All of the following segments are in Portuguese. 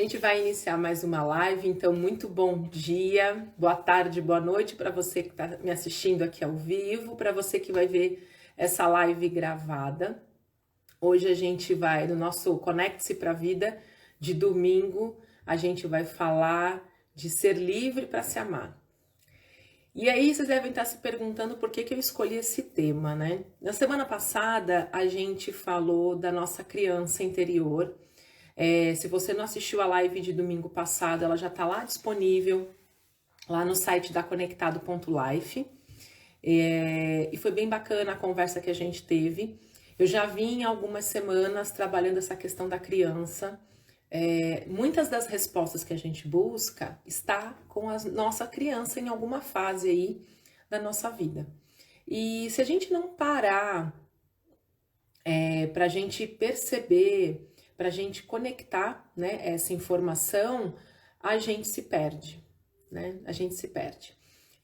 gente vai iniciar mais uma live, então muito bom dia, boa tarde, boa noite para você que está me assistindo aqui ao vivo, para você que vai ver essa live gravada. Hoje a gente vai, no nosso Conecte-se para a Vida de domingo, a gente vai falar de ser livre para se amar. E aí vocês devem estar se perguntando por que eu escolhi esse tema, né? Na semana passada a gente falou da nossa criança interior. Se você não assistiu a live de domingo passado, ela já está lá disponível, lá no site da Conectado.life. E foi bem bacana a conversa que a gente teve. Eu já vim algumas semanas trabalhando essa questão da criança. Muitas das respostas que a gente busca está com a nossa criança em alguma fase aí da nossa vida. E se a gente não parar para a gente perceber, para a gente conectar, né, essa informação, a gente se perde, né? A gente se perde.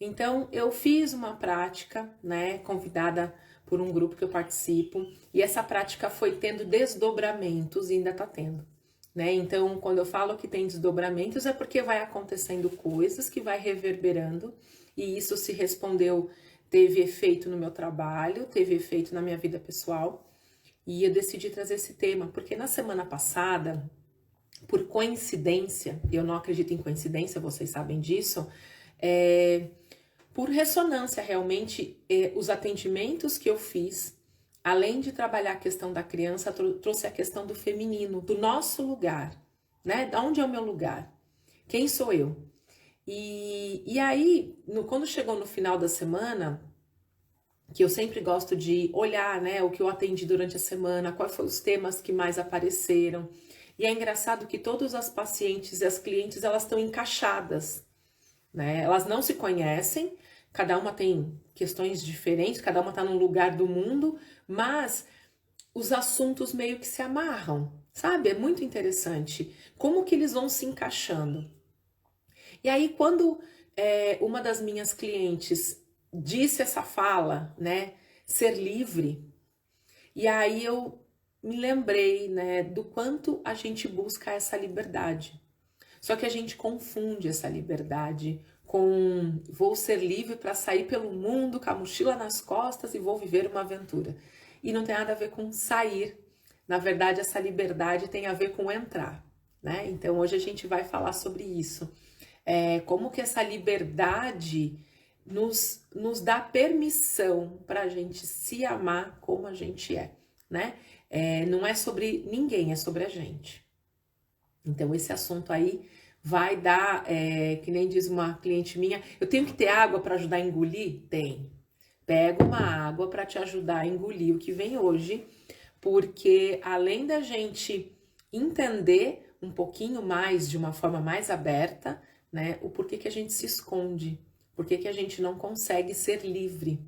Então, eu fiz uma prática, né, convidada por um grupo que eu participo, e essa prática foi tendo desdobramentos e ainda está tendo, né? Então, quando eu falo que tem desdobramentos, é porque vai acontecendo coisas que vai reverberando, e isso se respondeu, teve efeito no meu trabalho, teve efeito na minha vida pessoal. E eu decidi trazer esse tema, porque na semana passada, por coincidência, eu não acredito em coincidência, vocês sabem disso, por ressonância realmente, os atendimentos que eu fiz, além de trabalhar a questão da criança, trouxe a questão do feminino, do nosso lugar, né? De onde é o meu lugar? Quem sou eu? E aí, quando chegou no final da semana, que eu sempre gosto de olhar, né, o que eu atendi durante a semana, quais foram os temas que mais apareceram. E é engraçado que todas as pacientes e as clientes, elas estão encaixadas, né? Elas não se conhecem, cada uma tem questões diferentes, cada uma está num lugar do mundo, mas os assuntos meio que se amarram, sabe? É muito interessante como que eles vão se encaixando. E aí, quando uma das minhas clientes disse essa fala, né, ser livre, e aí eu me lembrei, né, do quanto a gente busca essa liberdade. Só que a gente confunde essa liberdade com vou ser livre para sair pelo mundo com a mochila nas costas e vou viver uma aventura. E não tem nada a ver com sair. Na verdade, essa liberdade tem a ver com entrar, né? Então hoje a gente vai falar sobre isso. Como que essa liberdade nos dá permissão para a gente se amar como a gente é, né? Não é sobre ninguém, é sobre a gente. Então, esse assunto aí vai dar, que nem diz uma cliente minha, eu tenho que ter água para ajudar a engolir? Tem. Pega uma água para te ajudar a engolir o que vem hoje, porque além da gente entender um pouquinho mais, de uma forma mais aberta, né, o porquê que a gente se esconde, por que a gente não consegue ser livre?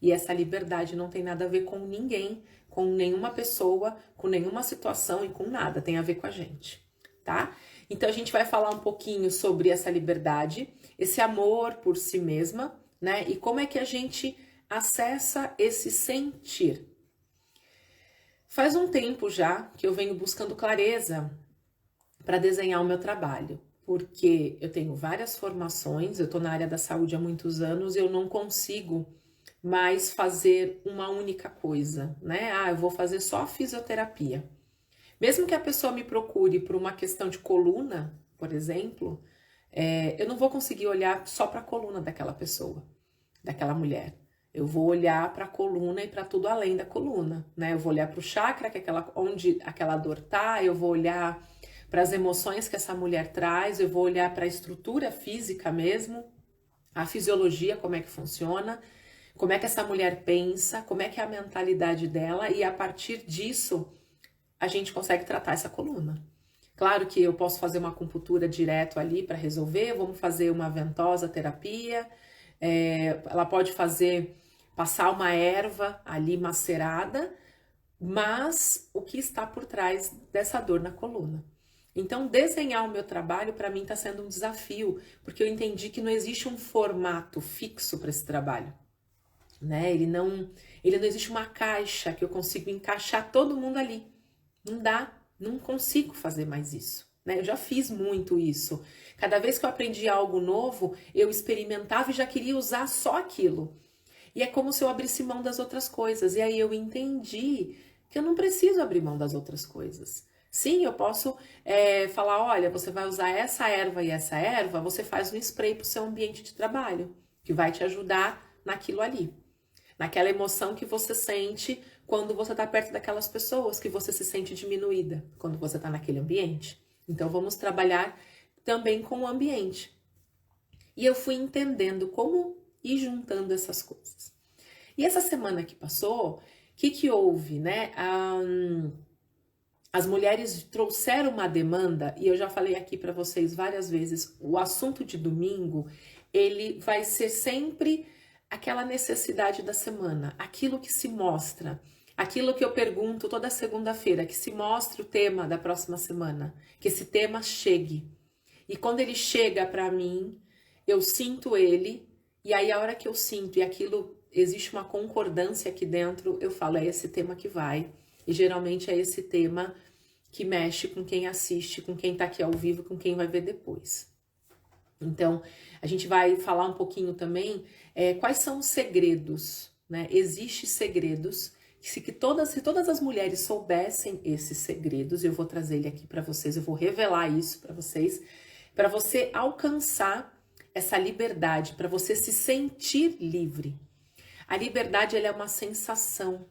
E essa liberdade não tem nada a ver com ninguém, com nenhuma pessoa, com nenhuma situação e com nada, tem a ver com a gente, tá? Então a gente vai falar um pouquinho sobre essa liberdade, esse amor por si mesma, né? E como é que a gente acessa esse sentir. Faz um tempo já que eu venho buscando clareza para desenhar o meu trabalho, porque eu tenho várias formações, eu estou na área da saúde há muitos anos e eu não consigo mais fazer uma única coisa, né? Eu vou fazer só fisioterapia. Mesmo que a pessoa me procure por uma questão de coluna, por exemplo, eu não vou conseguir olhar só para a coluna daquela pessoa, daquela mulher. Eu vou olhar para a coluna e para tudo além da coluna, né? Eu vou olhar para o chakra, onde aquela dor tá, eu vou olhar para as emoções que essa mulher traz, eu vou olhar para a estrutura física mesmo, a fisiologia, como é que funciona, como é que essa mulher pensa, como é que é a mentalidade dela, e a partir disso a gente consegue tratar essa coluna. Claro que eu posso fazer uma acupuntura direto ali para resolver, vamos fazer uma ventosa terapia, ela pode passar uma erva ali macerada, mas o que está por trás dessa dor na coluna? Então, desenhar o meu trabalho para mim está sendo um desafio, porque eu entendi que não existe um formato fixo para esse trabalho, né? Ele não existe uma caixa que eu consigo encaixar todo mundo ali. Não dá, não consigo fazer mais isso, né? Eu já fiz muito isso. Cada vez que eu aprendi algo novo, eu experimentava e já queria usar só aquilo. E é como se eu abrisse mão das outras coisas. E aí eu entendi que eu não preciso abrir mão das outras coisas. Sim, eu posso falar, olha, você vai usar essa erva e essa erva, você faz um spray para o seu ambiente de trabalho, que vai te ajudar naquilo ali. Naquela emoção que você sente quando você está perto daquelas pessoas, que você se sente diminuída quando você está naquele ambiente. Então vamos trabalhar também com o ambiente. E eu fui entendendo como ir juntando essas coisas. E essa semana que passou, o que houve, né? As mulheres trouxeram uma demanda, e eu já falei aqui para vocês várias vezes, o assunto de domingo, ele vai ser sempre aquela necessidade da semana, aquilo que se mostra, aquilo que eu pergunto toda segunda-feira, que se mostre o tema da próxima semana, que esse tema chegue. E quando ele chega para mim, eu sinto ele, e aí a hora que eu sinto e aquilo, existe uma concordância aqui dentro, eu falo, é esse tema que vai. E geralmente é esse tema que mexe com quem assiste, com quem tá aqui ao vivo, com quem vai ver depois. Então, a gente vai falar um pouquinho também quais são os segredos, né? Existem segredos, que se todas as mulheres soubessem esses segredos, eu vou trazer ele aqui para vocês, eu vou revelar isso para vocês, para você alcançar essa liberdade, para você se sentir livre. A liberdade, ela é uma sensação,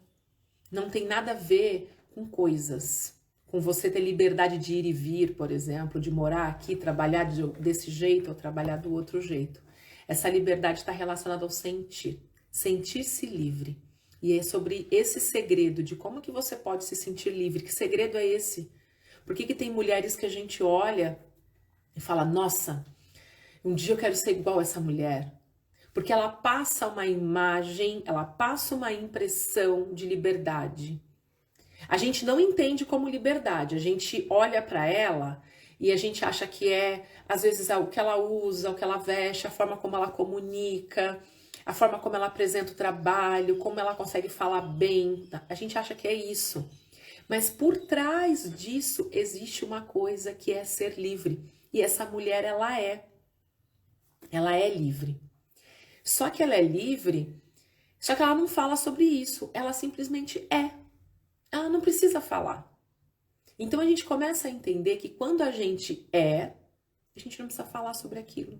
não tem nada a ver com coisas, com você ter liberdade de ir e vir, por exemplo, de morar aqui, trabalhar desse jeito ou trabalhar do outro jeito. Essa liberdade está relacionada ao sentir, sentir-se livre. E é sobre esse segredo de como que você pode se sentir livre. Que segredo é esse? Por que tem mulheres que a gente olha e fala, nossa, um dia eu quero ser igual a essa mulher? Porque ela passa uma imagem, ela passa uma impressão de liberdade. A gente não entende como liberdade, a gente olha para ela e a gente acha que às vezes, o que ela usa, o que ela veste, a forma como ela comunica, a forma como ela apresenta o trabalho, como ela consegue falar bem. A gente acha que é isso. Mas por trás disso existe uma coisa que é ser livre. E essa mulher, ela é livre. Só que ela é livre, só que ela não fala sobre isso, ela simplesmente é. Ela não precisa falar. Então a gente começa a entender que quando a gente não precisa falar sobre aquilo.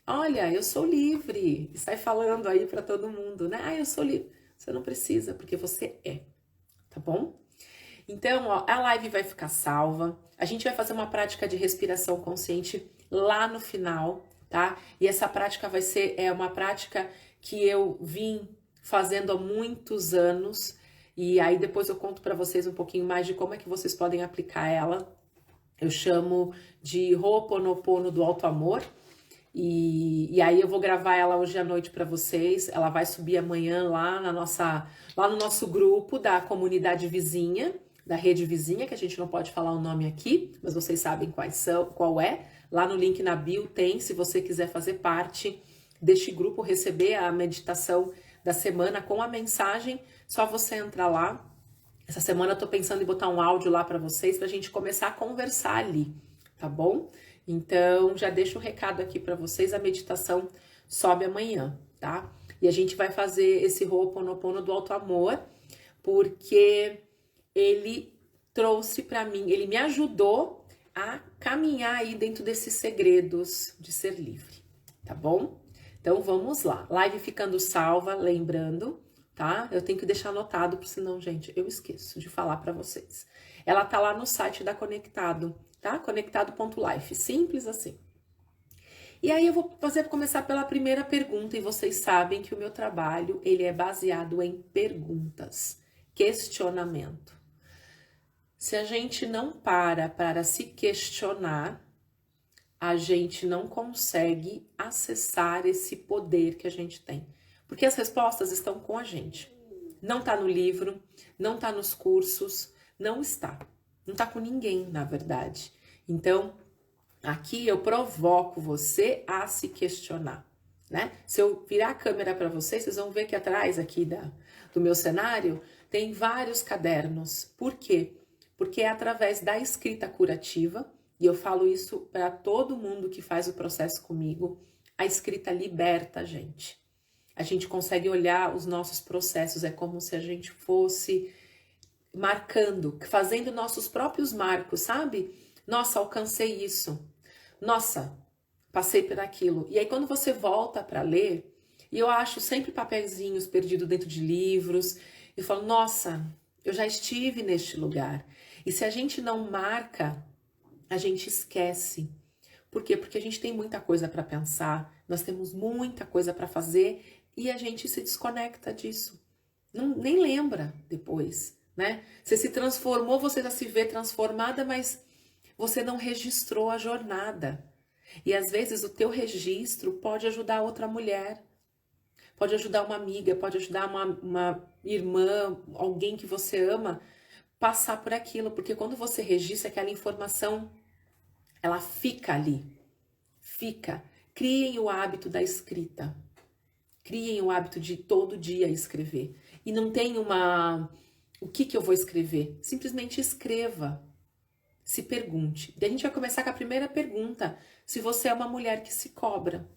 Olha, eu sou livre. E sai falando aí para todo mundo, né? Eu sou livre. Você não precisa, porque você é. Tá bom? Então, a live vai ficar salva. A gente vai fazer uma prática de respiração consciente lá no final, tá? E essa prática vai ser uma prática que eu vim fazendo há muitos anos. E aí depois eu conto para vocês um pouquinho mais de como é que vocês podem aplicar ela. Eu chamo de Ho'oponopono do Alto Amor. E aí eu vou gravar ela hoje à noite para vocês. Ela vai subir amanhã lá no nosso grupo da comunidade vizinha, da rede vizinha, que a gente não pode falar o nome aqui, mas vocês sabem qual é. Lá no link na bio tem, se você quiser fazer parte deste grupo, receber a meditação da semana com a mensagem, só você entrar lá. Essa semana eu tô pensando em botar um áudio lá para vocês, pra gente começar a conversar ali, tá bom? Então, já deixo o recado aqui para vocês, a meditação sobe amanhã, tá? E a gente vai fazer esse Ho'oponopono do Alto Amor, porque ele trouxe para mim, ele me ajudou a caminhar aí dentro desses segredos de ser livre, tá bom? Então, vamos lá. Live ficando salva, lembrando, tá? Eu tenho que deixar anotado, porque senão, gente, eu esqueço de falar para vocês. Ela tá lá no site da Conectado, tá? Conectado.life, simples assim. E aí eu vou começar pela primeira pergunta, e vocês sabem que o meu trabalho, ele é baseado em perguntas, questionamento. Se a gente não para se questionar, a gente não consegue acessar esse poder que a gente tem. Porque as respostas estão com a gente. Não está no livro, não está nos cursos, não está. Não está com ninguém, na verdade. Então, aqui eu provoco você a se questionar, né? Se eu virar a câmera para vocês, vocês vão ver que atrás aqui do meu cenário tem vários cadernos. Por quê? Porque é através da escrita curativa e eu falo isso para todo mundo que faz o processo comigo, a escrita liberta a gente. A gente consegue olhar os nossos processos, é como se a gente fosse marcando, fazendo nossos próprios marcos, sabe? Nossa, alcancei isso. Nossa, passei por aquilo. E aí quando você volta para ler, e eu acho sempre papeizinhos perdidos dentro de livros, e falo, nossa, eu já estive neste lugar. E se a gente não marca, a gente esquece. Por quê? Porque a gente tem muita coisa para pensar, nós temos muita coisa para fazer e a gente se desconecta disso. Não, nem lembra depois, né? Você se transformou, você já se vê transformada, mas você não registrou a jornada. E às vezes o teu registro pode ajudar outra mulher, pode ajudar uma amiga, pode ajudar uma irmã, alguém que você ama, passar por aquilo. Porque quando você registra, aquela informação, ela fica ali. Fica. Criem o hábito da escrita. Criem o hábito de todo dia escrever. E não tem o que eu vou escrever? Simplesmente escreva. Se pergunte. Daí a gente vai começar com a primeira pergunta. Se você é uma mulher que se cobra.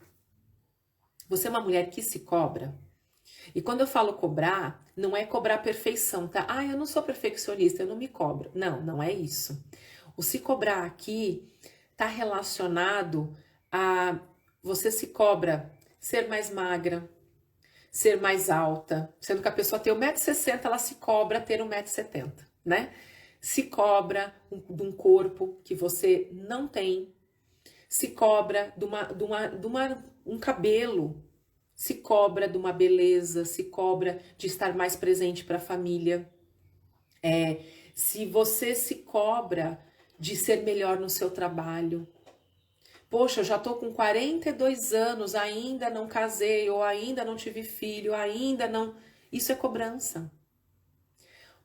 Você é uma mulher que se cobra? E quando eu falo cobrar, não é cobrar perfeição, tá? Ah, eu não sou perfeccionista, eu não me cobro. Não, não é isso. O se cobrar aqui está relacionado a você se cobra ser mais magra, ser mais alta, sendo que a pessoa tem 1,60 m, ela se cobra ter 1,70 m, né? Se cobra de um corpo que você não tem, se cobra de um cabelo, se cobra de uma beleza, se cobra de estar mais presente para a família. Se você se cobra de ser melhor no seu trabalho. Poxa, eu já tô com 42 anos, ainda não casei, ou ainda não tive filho, ainda não... Isso é cobrança.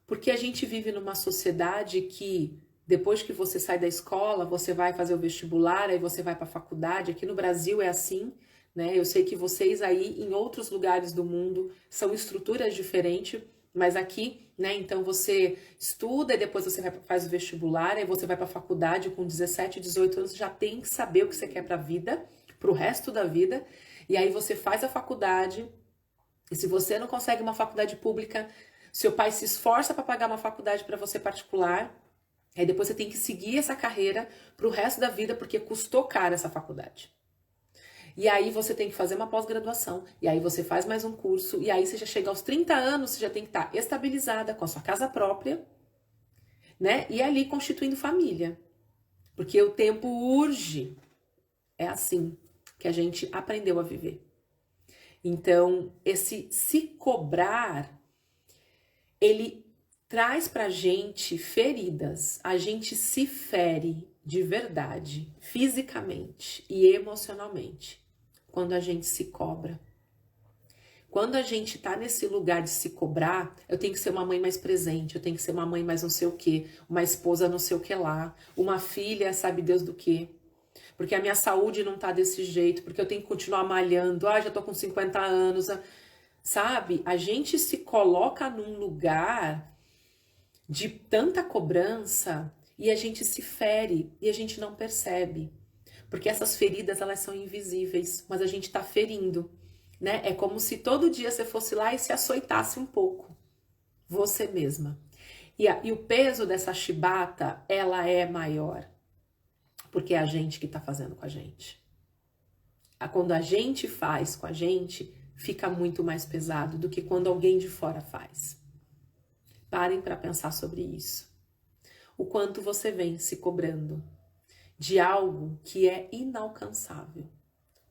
Porque a gente vive numa sociedade que, depois que você sai da escola, você vai fazer o vestibular, aí você vai para a faculdade. Aqui no Brasil é assim, né? Eu sei que vocês aí, em outros lugares do mundo, são estruturas diferentes, mas aqui, né? Então você estuda e depois você faz o vestibular, aí você vai para a faculdade com 17, 18 anos, já tem que saber o que você quer para a vida, para o resto da vida. E aí você faz a faculdade, e se você não consegue uma faculdade pública, seu pai se esforça para pagar uma faculdade para você particular, aí depois você tem que seguir essa carreira para o resto da vida, porque custou caro essa faculdade. E aí você tem que fazer uma pós-graduação, e aí você faz mais um curso, e aí você já chega aos 30 anos, você já tem que estar estabilizada com a sua casa própria, né? E ali constituindo família. Porque o tempo urge. É assim que a gente aprendeu a viver. Então, esse se cobrar, ele traz pra gente feridas. A gente se fere de verdade, fisicamente e emocionalmente, quando a gente se cobra. Quando a gente tá nesse lugar de se cobrar, eu tenho que ser uma mãe mais presente, eu tenho que ser uma mãe mais não sei o quê, uma esposa não sei o que lá, uma filha sabe Deus do quê. Porque a minha saúde não tá desse jeito, porque eu tenho que continuar malhando, já tô com 50 anos, sabe? A gente se coloca num lugar de tanta cobrança e a gente se fere e a gente não percebe. Porque essas feridas, elas são invisíveis, mas a gente tá ferindo, né? É como se todo dia você fosse lá e se açoitasse um pouco, você mesma. E o peso dessa chibata, ela é maior, porque é a gente que tá fazendo com a gente. Quando a gente faz com a gente, fica muito mais pesado do que quando alguém de fora faz. Parem para pensar sobre isso. O quanto você vem se cobrando de algo que é inalcançável.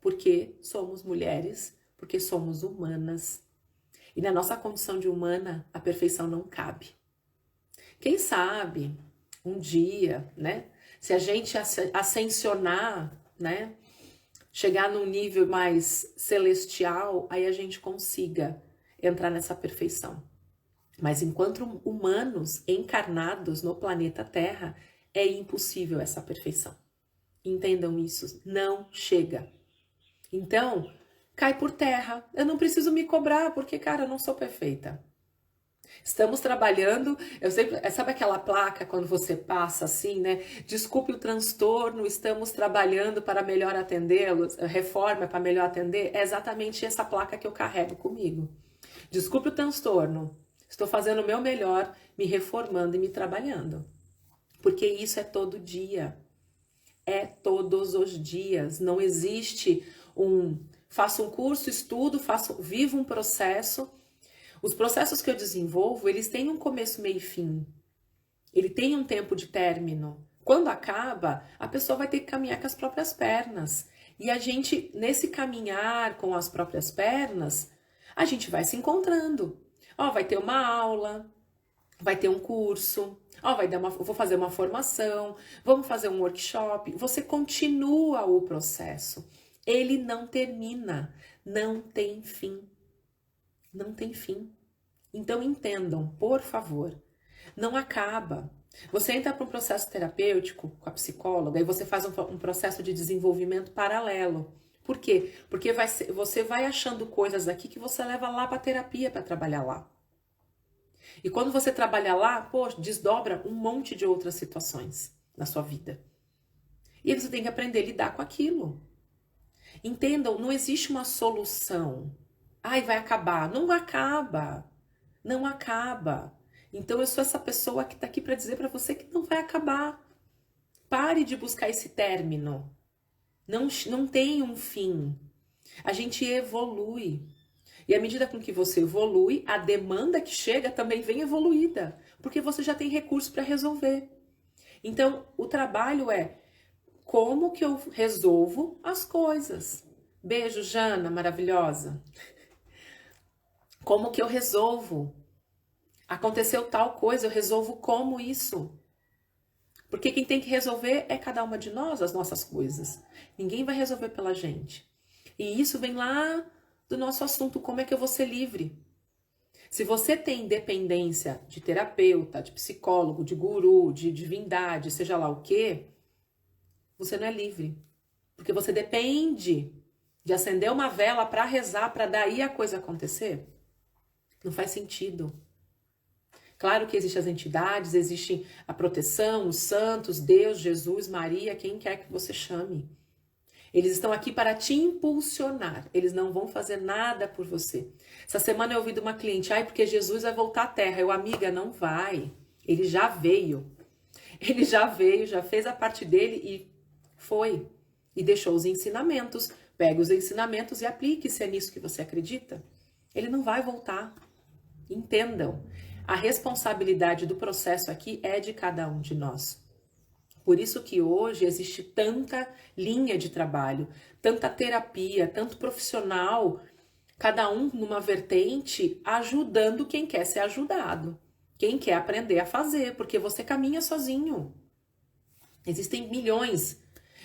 Porque somos mulheres, porque somos humanas. E na nossa condição de humana, a perfeição não cabe. Quem sabe, um dia, né? Se a gente ascensionar, né? Chegar num nível mais celestial, aí a gente consiga entrar nessa perfeição. Mas enquanto humanos encarnados no planeta Terra, é impossível essa perfeição. Entendam isso, não chega. Então, cai por terra. Eu não preciso me cobrar, porque, cara, eu não sou perfeita. Estamos trabalhando, eu sempre, sabe aquela placa quando você passa assim, né? Desculpe o transtorno, estamos trabalhando para melhor atendê-los, reforma para melhor atender. É exatamente essa placa que eu carrego comigo. Desculpe o transtorno, estou fazendo o meu melhor, me reformando e me trabalhando. Porque isso é todo dia. É todos os dias. Não existe faço um curso, estudo, vivo um processo. Os processos que eu desenvolvo, eles têm um começo, meio e fim. Ele tem um tempo de término. Quando acaba, a pessoa vai ter que caminhar com as próprias pernas. E a gente, nesse caminhar com as próprias pernas, a gente vai se encontrando. Ó, vai ter uma aula, vai ter um curso, ó, vou fazer uma formação, vamos fazer um workshop. Você continua o processo. Ele não termina, não tem fim. Não tem fim. Então entendam, por favor, não acaba. Você entra para um processo terapêutico com a psicóloga e você faz um processo de desenvolvimento paralelo. Por quê? Porque você vai achando coisas aqui que você leva lá para a terapia para trabalhar lá. E quando você trabalha lá, pô, desdobra um monte de outras situações na sua vida. E aí você tem que aprender a lidar com aquilo. Entendam, não existe uma solução. Ai, vai acabar. Não acaba. Não acaba. Então eu sou essa pessoa que está aqui para dizer para você que não vai acabar. Pare de buscar esse término. Não tem um fim. A gente evolui. E à medida com que você evolui, a demanda que chega também vem evoluída. Porque você já tem recurso para resolver. Então, o trabalho é como que eu resolvo as coisas. Beijo, Jana, maravilhosa. Como que eu resolvo? Aconteceu tal coisa, eu resolvo como isso? Porque quem tem que resolver é cada uma de nós as nossas coisas. Ninguém vai resolver pela gente. E isso vem lá do nosso assunto, como é que eu vou ser livre? Se você tem dependência de terapeuta, de psicólogo, de guru, de divindade, seja lá o quê, você não é livre. Porque você depende de acender uma vela para rezar, para daí a coisa acontecer. Não faz sentido. Claro que existem as entidades, existe a proteção, os santos, Deus, Jesus, Maria, quem quer que você chame. Eles estão aqui para te impulsionar. Eles não vão fazer nada por você. Essa semana eu ouvi de uma cliente, porque Jesus vai voltar à Terra. Eu, amiga, não vai. Ele já veio. Ele já veio, já fez a parte dele e foi. E deixou os ensinamentos. Pegue os ensinamentos e aplique se é nisso que você acredita. Ele não vai voltar. Entendam. A responsabilidade do processo aqui é de cada um de nós. Por isso que hoje existe tanta linha de trabalho, tanta terapia, tanto profissional, cada um numa vertente, ajudando quem quer ser ajudado, quem quer aprender a fazer, porque você caminha sozinho. Existem milhões.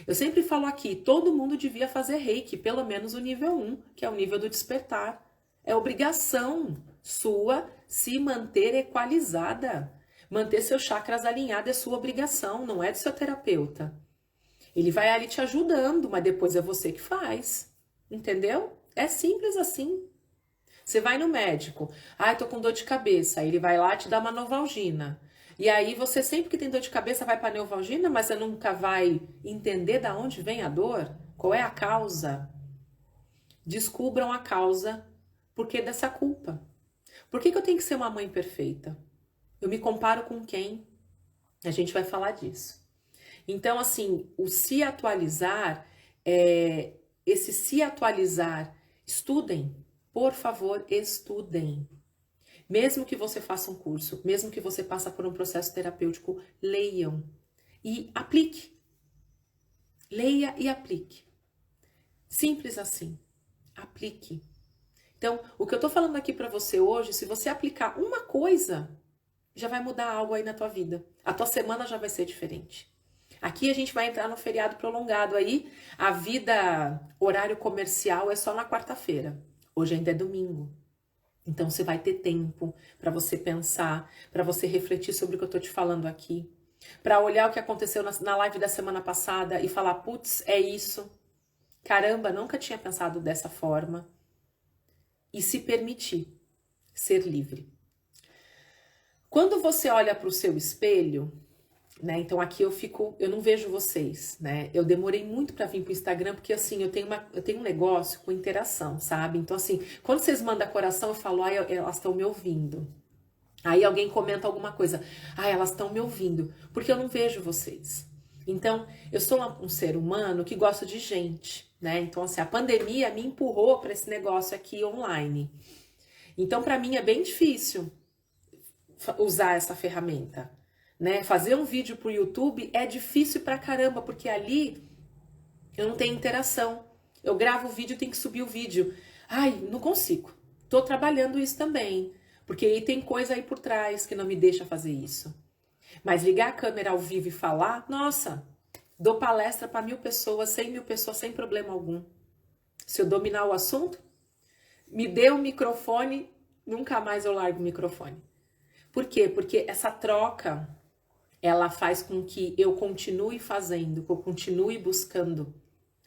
Eu sempre falo aqui, todo mundo devia fazer reiki, pelo menos o nível 1, que é o nível do despertar. É obrigação sua se manter equalizada. Manter seus chakras alinhados é sua obrigação, não é do seu terapeuta. Ele vai ali te ajudando, mas depois é você que faz. Entendeu? É simples assim. Você vai no médico, tô com dor de cabeça, aí ele vai lá e te dá uma Novalgina. E aí você sempre que tem dor de cabeça vai para Novalgina, mas você nunca vai entender de onde vem a dor, qual é a causa. Descubram a causa, porque dessa culpa. Por que eu tenho que ser uma mãe perfeita? Eu me comparo com quem? A gente vai falar disso. Então, assim, o se atualizar, esse se atualizar, estudem, por favor, estudem. Mesmo que você faça um curso, mesmo que você passe por um processo terapêutico, leiam e aplique. Leia e aplique. Simples assim. Aplique. Então, o que eu tô falando aqui para você hoje, se você aplicar uma coisa, já vai mudar algo aí na tua vida. A tua semana já vai ser diferente. Aqui a gente vai entrar no feriado prolongado aí. A vida, horário comercial é só na quarta-feira. Hoje ainda é domingo. Então você vai ter tempo para você pensar, para você refletir sobre o que eu tô te falando aqui. Para olhar o que aconteceu na live da semana passada e falar, putz, é isso. Caramba, nunca tinha pensado dessa forma. E se permitir ser livre. Quando você olha para o seu espelho, né? Então aqui eu não vejo vocês, né? Eu demorei muito para vir pro Instagram porque assim, eu tenho um negócio com interação, sabe? Então assim, quando vocês mandam coração, eu falo, ai, elas estão me ouvindo. Aí alguém comenta alguma coisa, ai, elas estão me ouvindo, porque eu não vejo vocês. Então, eu sou um ser humano que gosta de gente, né? Então assim, a pandemia me empurrou para esse negócio aqui online. Então, para mim é bem difícil usar essa ferramenta, né? Fazer um vídeo pro YouTube é difícil pra caramba, porque ali eu não tenho interação. Eu gravo o vídeo, tenho que subir o vídeo. Ai, não consigo. Tô trabalhando isso também, porque aí tem coisa aí por trás que não me deixa fazer isso. Mas ligar a câmera ao vivo e falar, nossa, dou palestra para 1.000 pessoas, 100.000 pessoas sem problema algum. Se eu dominar o assunto, me dê o microfone, nunca mais eu largo o microfone. Por quê? Porque essa troca, ela faz com que eu continue fazendo, que eu continue buscando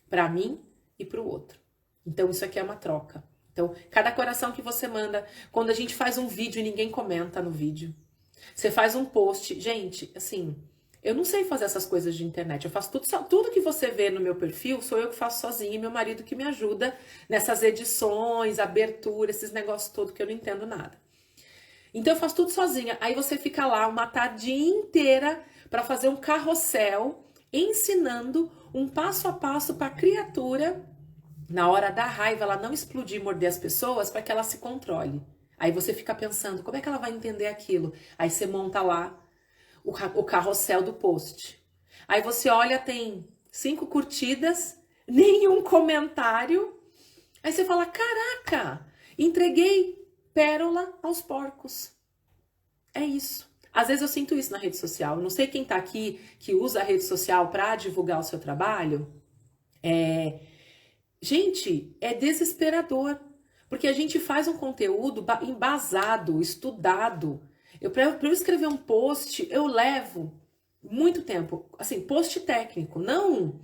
para mim e para o outro. Então, isso aqui é uma troca. Então, cada coração que você manda, quando a gente faz um vídeo e ninguém comenta no vídeo, você faz um post, gente, assim, eu não sei fazer essas coisas de internet, eu faço tudo que você vê no meu perfil, sou eu que faço sozinha e meu marido que me ajuda nessas edições, abertura, esses negócios todos que eu não entendo nada. Então eu faço tudo sozinha. Aí você fica lá uma tarde inteira para fazer um carrossel ensinando um passo a passo para a criatura, na hora da raiva, ela não explodir e morder as pessoas, para que ela se controle. Aí você fica pensando, como é que ela vai entender aquilo? Aí você monta lá o carrossel do post. Aí você olha, tem 5 curtidas, nenhum comentário. Aí você fala, caraca, entreguei pérola aos porcos. É isso. Às vezes eu sinto isso na rede social. Eu não sei quem tá aqui que usa a rede social para divulgar o seu trabalho. Gente, é desesperador. Porque a gente faz um conteúdo embasado, estudado. Para eu escrever um post, eu levo muito tempo. Assim, post técnico, não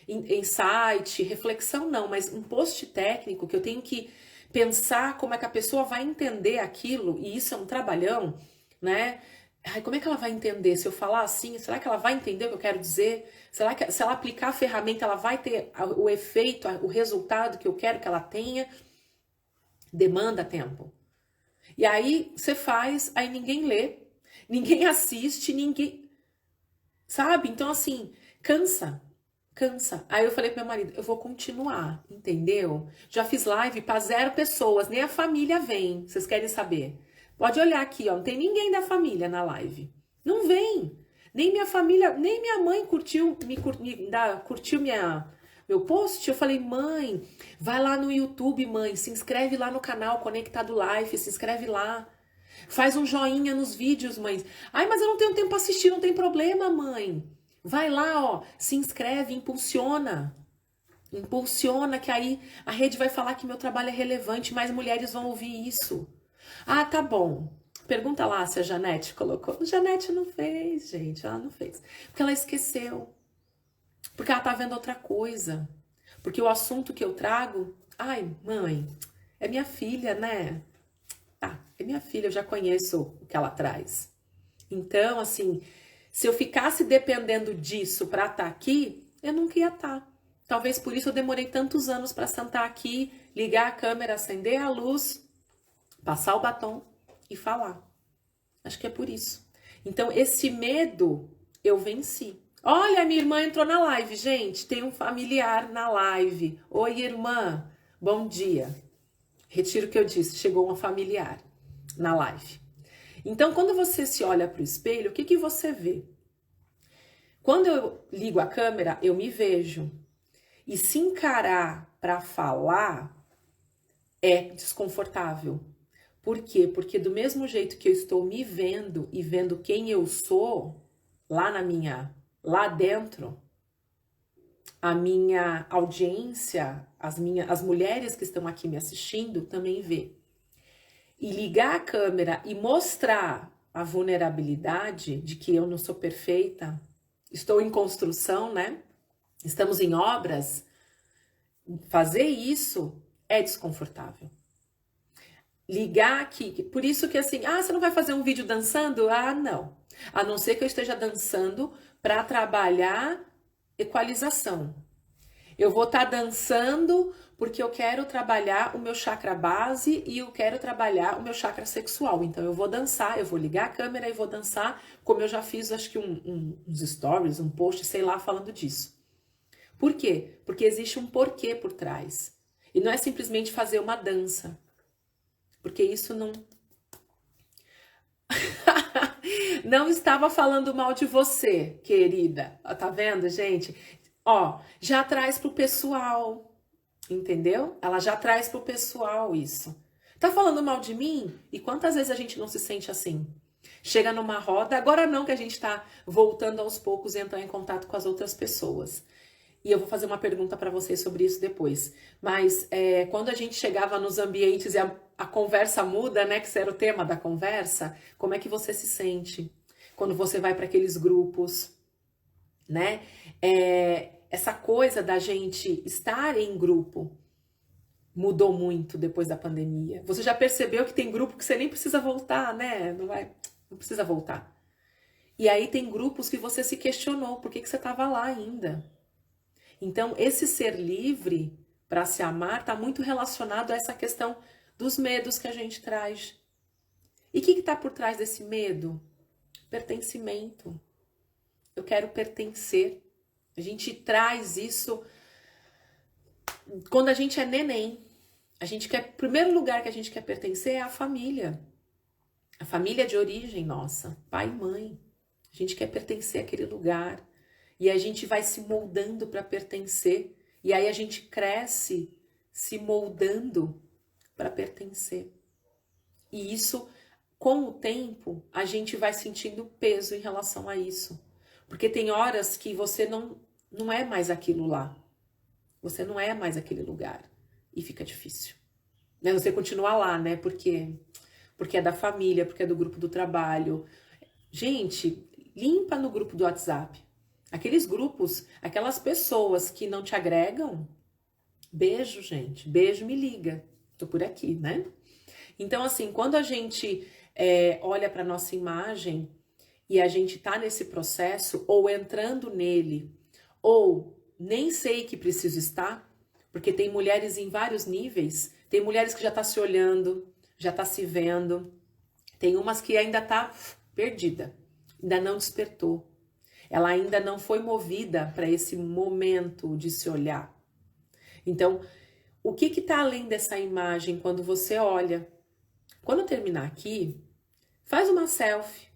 insight, reflexão, não, mas um post técnico que eu tenho que pensar como é que a pessoa vai entender aquilo, e isso é um trabalhão, né? Ai, como é que ela vai entender? Se eu falar assim, será que ela vai entender o que eu quero dizer? Será que se ela aplicar a ferramenta, ela vai ter o efeito, o resultado que eu quero que ela tenha? Demanda tempo. E aí você faz, aí ninguém lê, ninguém assiste, ninguém. Sabe? Então, assim, cansa. Cansa. Aí eu falei pro meu marido, eu vou continuar, entendeu? Já fiz live para 0 pessoas, nem a família vem. Vocês querem saber? Pode olhar aqui, ó, não tem ninguém da família na live. Não vem. Nem minha família, nem minha mãe curtiu, curtiu meu post. Eu falei, mãe, vai lá no YouTube, mãe, se inscreve lá no canal Conectado Life, se inscreve lá. Faz um joinha nos vídeos, mãe. Ai, mas eu não tenho tempo para assistir, não tem problema, mãe. Vai lá, ó, se inscreve, impulsiona. Impulsiona, que aí a rede vai falar que meu trabalho é relevante, mais mulheres vão ouvir isso. Ah, tá bom. Pergunta lá se a Janete colocou. Janete não fez, gente, ela não fez. Porque ela esqueceu. Porque ela tá vendo outra coisa. Porque o assunto que eu trago, ai, mãe, é minha filha, né? Tá, é minha filha, eu já conheço o que ela traz. Então, assim, se eu ficasse dependendo disso para estar aqui, eu nunca ia estar. Talvez por isso eu demorei tantos anos para sentar aqui, ligar a câmera, acender a luz, passar o batom e falar. Acho que é por isso. Então, esse medo eu venci. Olha, minha irmã entrou na live, gente. Tem um familiar na live. Oi, irmã. Bom dia. Retiro o que eu disse. Chegou uma familiar na live. Então, quando você se olha para o espelho, o que você vê? Quando eu ligo a câmera, eu me vejo. E se encarar para falar é desconfortável. Por quê? Porque do mesmo jeito que eu estou me vendo e vendo quem eu sou, lá dentro, a minha audiência, as mulheres que estão aqui me assistindo também vê. E ligar a câmera e mostrar a vulnerabilidade de que eu não sou perfeita, estou em construção, né? Estamos em obras. Fazer isso é desconfortável. ligar aqui. Por isso que assim, você não vai fazer um vídeo dançando? Não. A não ser que eu esteja dançando para trabalhar equalização. Eu vou estar dançando porque eu quero trabalhar o meu chakra base e eu quero trabalhar o meu chakra sexual. Então eu vou dançar, eu vou ligar a câmera e vou dançar, como eu já fiz, acho que uns stories, um post, sei lá, falando disso. Por quê? Porque existe um porquê por trás. E não é simplesmente fazer uma dança. Porque isso não... Não estava falando mal de você, querida. Tá vendo, gente? Já traz pro pessoal, entendeu? Ela já traz pro pessoal isso. Tá falando mal de mim? E quantas vezes a gente não se sente assim? Chega numa roda, agora não que a gente tá voltando aos poucos e entrar em contato com as outras pessoas. E eu vou fazer uma pergunta para vocês sobre isso depois. Mas quando a gente chegava nos ambientes e a conversa muda, né? Que esse era o tema da conversa. Como é que você se sente quando você vai para aqueles grupos, né? Essa coisa da gente estar em grupo mudou muito depois da pandemia. Você já percebeu que tem grupo que você nem precisa voltar, né? Não precisa voltar. E aí tem grupos que você se questionou, por que você estava lá ainda? Então, esse ser livre para se amar está muito relacionado a essa questão dos medos que a gente traz. E o que está por trás desse medo? Pertencimento. Eu quero pertencer. A gente traz isso quando a gente é neném. O primeiro lugar que a gente quer pertencer é a família. A família de origem nossa, pai e mãe. A gente quer pertencer àquele lugar. E a gente vai se moldando para pertencer. E aí a gente cresce se moldando para pertencer. E isso, com o tempo, a gente vai sentindo peso em relação a isso. Porque tem horas que você não é mais aquilo lá. Você não é mais aquele lugar. E fica difícil. Né? Você continuar lá, né? Porque é da família, porque é do grupo do trabalho. Gente, limpa no grupo do WhatsApp. Aqueles grupos, aquelas pessoas que não te agregam, beijo, gente. Beijo, me liga. Tô por aqui, né? Então, assim, quando a gente olha para nossa imagem e a gente tá nesse processo, ou entrando nele, ou nem sei que preciso estar, porque tem mulheres em vários níveis, tem mulheres que já tá se olhando, já tá se vendo, tem umas que ainda tá perdida, ainda não despertou. Ela ainda não foi movida para esse momento de se olhar. Então, o que está além dessa imagem quando você olha? Quando eu terminar aqui, faz uma selfie.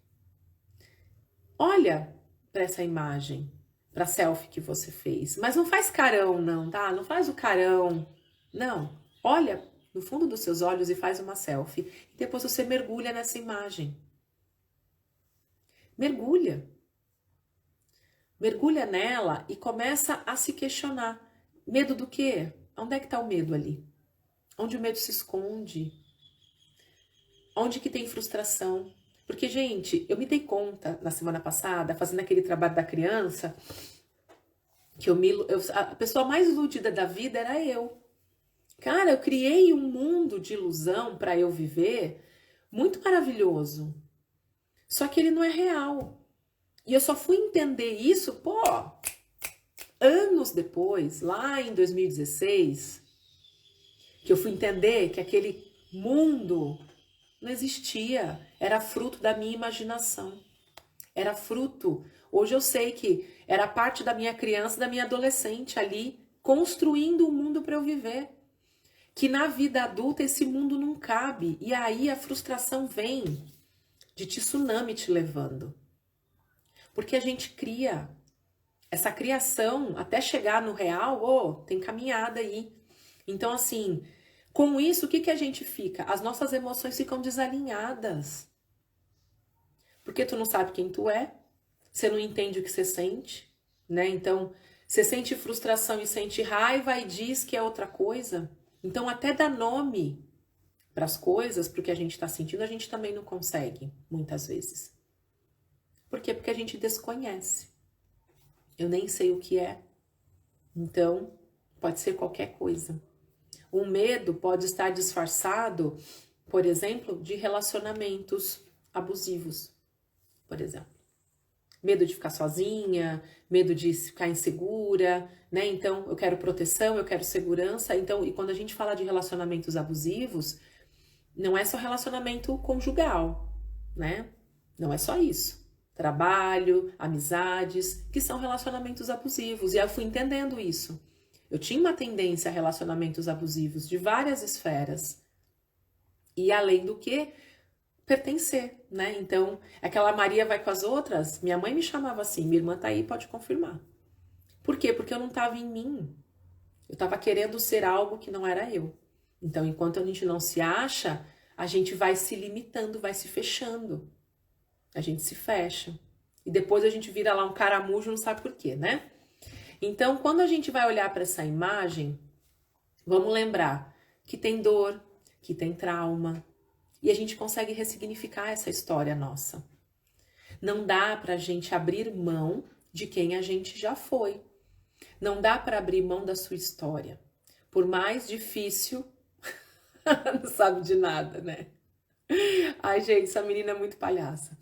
Olha para essa imagem, para a selfie que você fez. Mas não faz carão não, tá? Não faz o carão. Não. Olha no fundo dos seus olhos e faz uma selfie. E depois você mergulha nessa imagem. Mergulha. Mergulha nela e começa a se questionar. Medo do quê? Onde é que está o medo ali? Onde o medo se esconde? Onde que tem frustração? Porque, gente, eu me dei conta na semana passada, fazendo aquele trabalho da criança, que a pessoa mais iludida da vida era eu. Cara, eu criei um mundo de ilusão para eu viver muito maravilhoso. Só que ele não é real. E eu só fui entender isso, anos depois, lá em 2016, que eu fui entender que aquele mundo não existia, era fruto da minha imaginação, era fruto, hoje eu sei que era parte da minha criança, da minha adolescente ali, construindo um mundo para eu viver, que na vida adulta esse mundo não cabe, e aí a frustração vem de tsunami te levando, porque a gente cria. Essa criação, até chegar no real, tem caminhada aí. Então, assim, com isso, o que a gente fica? As nossas emoções ficam desalinhadas. Porque tu não sabe quem tu é, você não entende o que você sente, né? Então, você sente frustração e sente raiva e diz que é outra coisa. Então, até dar nome para as coisas, para o que a gente está sentindo, a gente também não consegue, muitas vezes. Por quê? Porque a gente desconhece. Eu nem sei o que é. Então, pode ser qualquer coisa. O medo pode estar disfarçado por exemplo, de relacionamentos abusivos, por exemplo. Medo de ficar sozinha, medo de ficar insegura, né? Então, eu quero proteção, eu quero segurança. Então, e quando a gente fala de relacionamentos abusivos, não é só relacionamento conjugal, né? Não é só isso. Trabalho, amizades, que são relacionamentos abusivos. E eu fui entendendo isso. Eu tinha uma tendência a relacionamentos abusivos de várias esferas. E além do que, pertencer, né? Então, aquela Maria vai com as outras, minha mãe me chamava assim, minha irmã tá aí, pode confirmar. Por quê? Porque eu não estava em mim. Eu estava querendo ser algo que não era eu. Então, enquanto a gente não se acha, a gente vai se limitando, vai se fechando. A gente se fecha. E depois a gente vira lá um caramujo, não sabe por quê, né? Então, quando a gente vai olhar para essa imagem, vamos lembrar que tem dor, que tem trauma, e a gente consegue ressignificar essa história nossa. Não dá para a gente abrir mão de quem a gente já foi. Não dá para abrir mão da sua história. Por mais difícil, não sabe de nada, né? Ai, gente, essa menina é muito palhaça.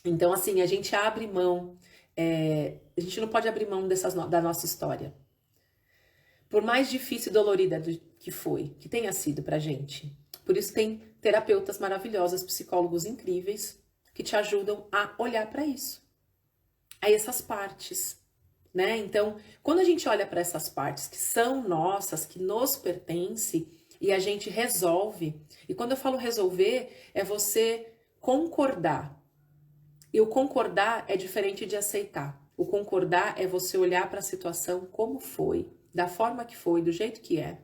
Então, assim, a gente abre mão, a gente não pode abrir mão da nossa história. Por mais difícil e dolorida que tenha sido pra gente. Por isso tem terapeutas maravilhosas, psicólogos incríveis, que te ajudam a olhar para isso. A essas partes, né? Então, quando a gente olha para essas partes que são nossas, que nos pertencem, e a gente resolve, e quando eu falo resolver, é você concordar. E o concordar é diferente de aceitar. O concordar é você olhar para a situação como foi, da forma que foi, do jeito que é,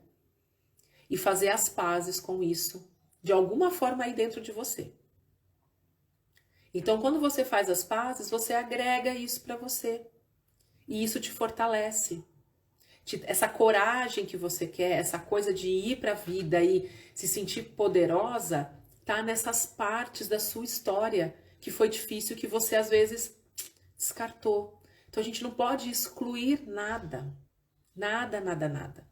e fazer as pazes com isso, de alguma forma aí dentro de você. Então, quando você faz as pazes, você agrega isso para você. E isso te fortalece. Essa coragem que você quer, essa coisa de ir para a vida e se sentir poderosa, tá nessas partes da sua história que foi difícil, que você às vezes descartou. Então, a gente não pode excluir nada. Nada, nada, nada.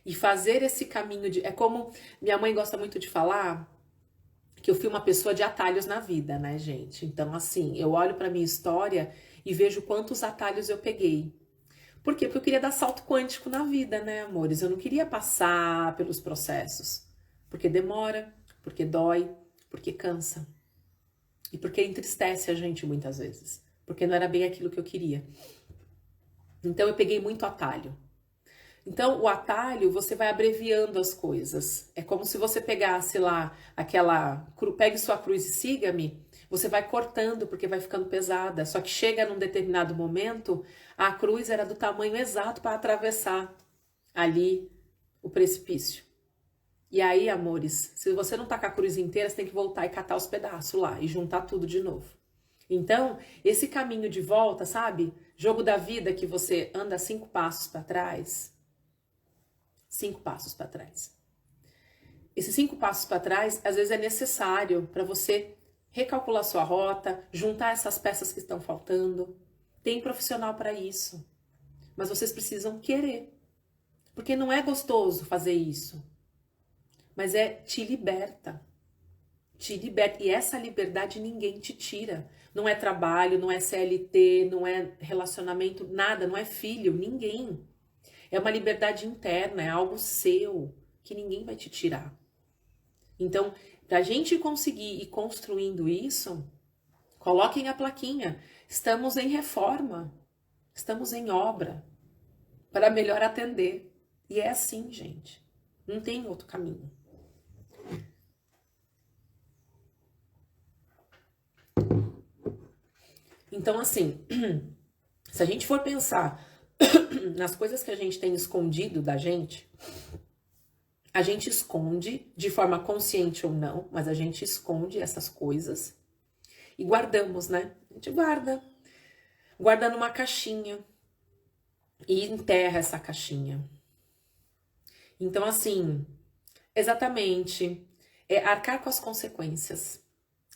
E fazer esse caminho de... É como minha mãe gosta muito de falar, que eu fui uma pessoa de atalhos na vida, né, gente? Então, assim, eu olho pra minha história e vejo quantos atalhos eu peguei. Por quê? Porque eu queria dar salto quântico na vida, né, amores? Eu não queria passar pelos processos. Porque demora, porque dói, porque cansa. E porque entristece a gente muitas vezes. Porque não era bem aquilo que eu queria. Então, eu peguei muito atalho. Então, o atalho, você vai abreviando as coisas. É como se você pegasse lá pegue sua cruz e siga-me, você vai cortando porque vai ficando pesada. Só que chega num determinado momento, a cruz era do tamanho exato para atravessar ali o precipício. E aí, amores, se você não tá com a cruz inteira, você tem que voltar e catar os pedaços lá e juntar tudo de novo. Então, esse caminho de volta, sabe? Jogo da vida que você anda 5 passos para trás, 5 passos para trás. Esses 5 passos para trás, às vezes é necessário para você recalcular sua rota, juntar essas peças que estão faltando. Tem profissional para isso. Mas vocês precisam querer. Porque não é gostoso fazer isso. Mas te liberta. Te liberta. E essa liberdade ninguém te tira. Não é trabalho, não é CLT, não é relacionamento, nada, não é filho, ninguém. É uma liberdade interna, é algo seu, que ninguém vai te tirar. Então, para a gente conseguir ir construindo isso, coloquem a plaquinha. Estamos em reforma, estamos em obra, para melhor atender. E é assim, gente. Não tem outro caminho. Então, assim, se a gente for pensar nas coisas que a gente tem escondido da gente, a gente esconde de forma consciente ou não, mas a gente esconde essas coisas e guardamos, né? A gente guarda numa caixinha e enterra essa caixinha. Então, assim, exatamente, arcar com as consequências,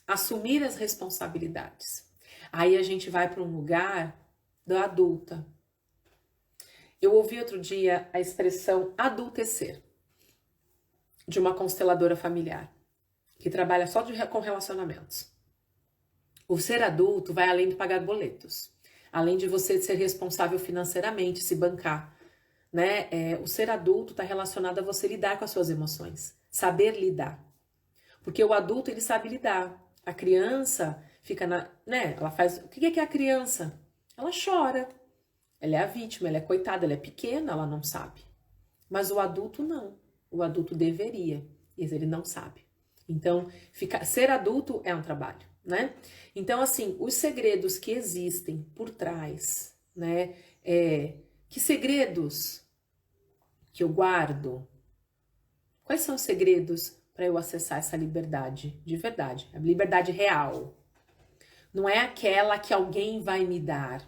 assumir as responsabilidades. Aí a gente vai para um lugar da adulta. Eu ouvi outro dia a expressão adultecer. de uma consteladora familiar, que trabalha só com relacionamentos. O ser adulto vai além de pagar boletos, além de você ser responsável financeiramente, se bancar, né? O ser adulto está relacionado a você lidar com as suas emoções, saber lidar. Porque o adulto, ele sabe lidar. A criança fica né? Ela faz... O que é a criança? Ela chora. Ela é a vítima, ela é coitada, ela é pequena, ela não sabe. Mas o adulto não. O adulto deveria, mas ele não sabe. Então, ser adulto é um trabalho, né? Então, assim, os segredos que existem por trás, né? Que segredos que eu guardo? Quais são os segredos para eu acessar essa liberdade de verdade? A liberdade real. Não é aquela que alguém vai me dar,